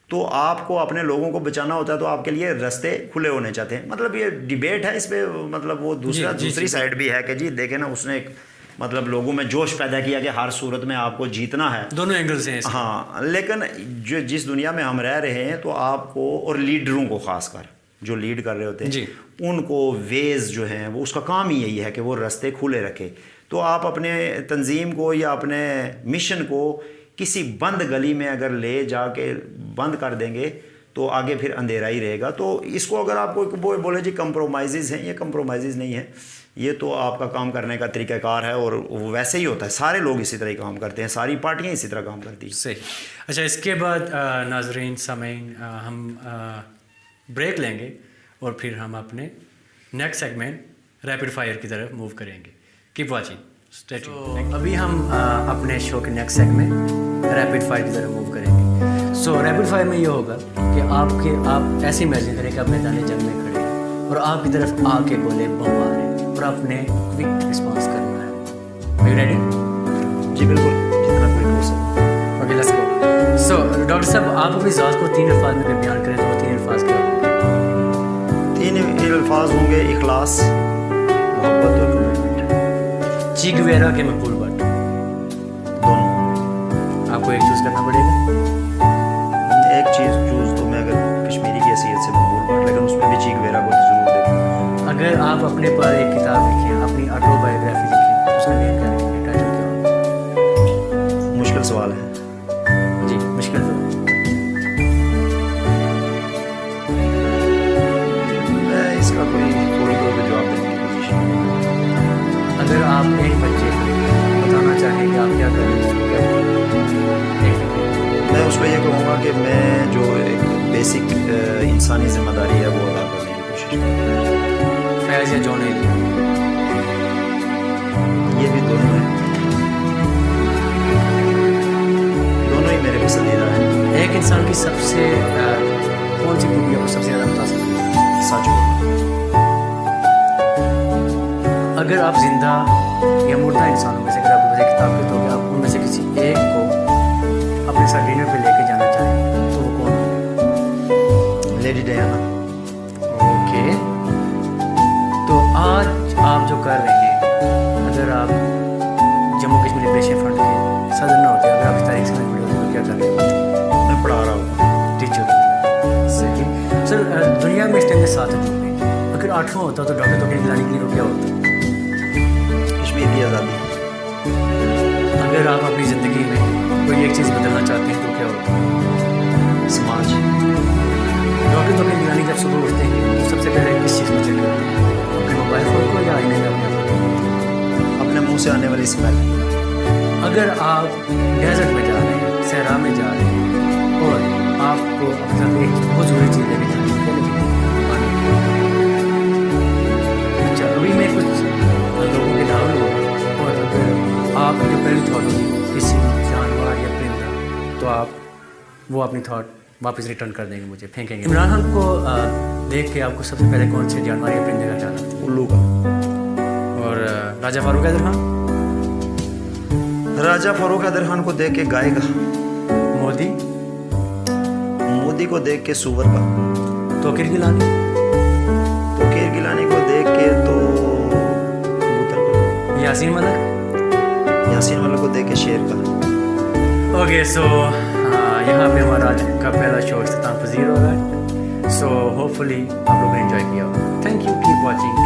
تو آپ کو اپنے لوگوں کو بچانا ہوتا ہے تو آپ کے لیے رستے کھلے ہونے چاہتے ہیں. مطلب یہ ڈیبیٹ ہے اس پہ, مطلب وہ دوسری سائڈ بھی ہے کہ جی دیکھیں نا اس نے ایک مطلب لوگوں میں جوش پیدا کیا کہ ہر صورت میں آپ کو جیتنا ہے. دونوں اینگل سے ہیں. ہاں, لیکن جس دنیا میں ہم رہ رہے ہیں تو آپ کو, اور لیڈروں کو خاص کر جو لیڈ کر رہے ہوتے ہیں ان کو ویز جو ہیں وہ اس کا کام ہی یہی ہے کہ وہ رستے کھلے رکھے. تو آپ اپنے تنظیم کو یا اپنے مشن کو کسی بند گلی میں اگر لے جا کے بند کر دیں گے تو آگے پھر اندھیرا ہی رہے گا. تو اس کو اگر آپ کو بولے جی کمپرومائزز ہیں, یہ کمپرومائزز نہیں ہے, یہ تو آپ کا کام کرنے کا طریقہ کار ہے اور وہ ویسے ہی ہوتا ہے. سارے لوگ اسی طرح کام کرتے ہیں, ساری پارٹیاں اسی طرح کام کرتی ہیں. صحیح. اچھا, اس کے بعد ناظرین سامعین ہم بریک لیں گے اور پھر ہم اپنے نیکسٹ سیگمنٹ ریپڈ فائر کی طرف موو کریں گے. Keep watching. ابھی ہم اپنے شو کے نیکسٹ سیگمنٹ ریپڈ فائر کی طرف موو کریں گے. سو ریپڈ فائر میں یہ ہوگا کہ آپ ایسے امیجن کریں کہ آپ میدان جنگ میں کھڑے ہیں اور آپ کی طرف آ کے گولے بم آ رہے ہیں اور آپ نے کوئک رسپانس کرنا ہے. Are you ready? جی بالکل, جتنا کوئی ہو سکتا. Okay, let's go. So doctor صاحب, آپ اپنی ذات کو 3 الفاظ میں بیان کریں تو وہ 3 الفاظ کیا ہوں گے؟ ان الفاظ ہوں گے اخلاص, محبت اور کمٹمنٹ. چی گویرا کے مقبول ورڈ؟ دونوں. آپ کو ایک چوز کرنا پڑے گا. ایک چیز چوز تو میں اگر کشمیری کی حیثیت سے مقبول ورڈ, لیکن اس میں بھی چیک ویرا کو تو ضرور دے دوں. اگر آپ اپنے پر ایک کتاب لکھیں, اپنی آٹو بایوگرافی لکھیں, اس کا نیم کیا رکھیں گے, ٹائٹل کیا ہوگا؟ مشکل سوال ہے. جی مشکل تو میں اس کا کوئی فوری طور پہ جواب دینے کی کوشش نہیں کروں. اگر آپ ایک بچے کو بتانا چاہیں کہ آپ کیا کر رہے ہیں, کیا میں اس کو یہ کہوں گا کہ میں جو ایک بیسک انسانی ذمہ داری ہے وہ ادا کرنے کی کوشش کروں. فیض یا جون ایلیا؟ یہ بھی دونوں ہیں, دونوں ہی میرے پسندیدہ ہیں. ایک انسان کی سب سے کون سی خوبی ہے وہ سب سے زیادہ متاثر ہوئی؟ سچ بولنا. اگر آپ زندہ یا مردہ انسانوں میں سے اگر آپ کو ایک کتاب کے دو گے, آپ ان میں سے کسی ایک کو اپنے ساتھ ڈنر پہ لے کے جانا چاہیں تو وہ کون ہوگا؟ Lady Diana. اوکے, تو آج آپ جو کر رہے ہیں, اگر آپ جموں کشمیر لبریشن فرنٹ کے صدر نہ ہوتے, اگر آپ اس تاریخ سے نہیں پڑے ہوتے تو کیا کر رہے ہوتے؟ میں پڑھا رہا ہوں. ٹیچر ہوتے. صحیح سر. دنیا میں اس ٹائم میں 7 اجوبے ہیں, اگر 8واں ہوتا تو ڈاکٹر توقیر گیلانی کے لیے تو کیا ہوتا؟ کشمیر کی آزادی. اگر آپ اپنی زندگی میں کوئی ایک چیز بدلنا چاہتے ہیں تو کیا ہوگا؟ سماج. ڈاکٹر توقیر گیلانی جب صبح اٹھتے ہیں تو سب سے پہلے کس چیز کو چیک کرتے ہیں, اپنے موبائل فون کو یا آئینے میں اپنے فون کو؟ اپنے منہ سے آنے والی اسمیل. اگر آپ ڈیزرٹ میں جا رہے ہیں, صحرا میں جا رہے ہیں, اور آپ کو اپنے ساتھ ایک بہت ضروری چیز لے کے جانی ہے, کیا لے کے جانی ہے؟ پانی. اچھا, ابھی میں کچھ لوگوں کے نام لوں, اور اگر آپ کی جو پہلی تھاٹ ہوگی کسی جانور یا پرندہ, تو آپ وہ اپنی تھاٹ واپس ریٹرن کر دیں گے, مجھے پھینکیں گے. عمران خان کو دیکھ کے آپ کو سب سے پہلے کون سے جانور یا پرندے کا خیال آتا ہے؟ الو کا. اور راجہ فاروق حیدر خان؟ راجہ فاروق حیدر خان کو دیکھ کے گائے کا. مودی؟ مودی کو دیکھ کے سور کا. توقیر گیلانی؟ توقیر گیلانی کو دیکھ کے تو کبوتر کا. یاسین ملک؟ یاسین ملک کو دیکھ کے شیر کا. اوکے, سو یہاں پہ ہمارا آج کا پہلا شو اختتام پذیر ہو رہا ہے. سو ہوپ فلی آپ لوگوں نے انجوائے کیا. Thank you, keep watching.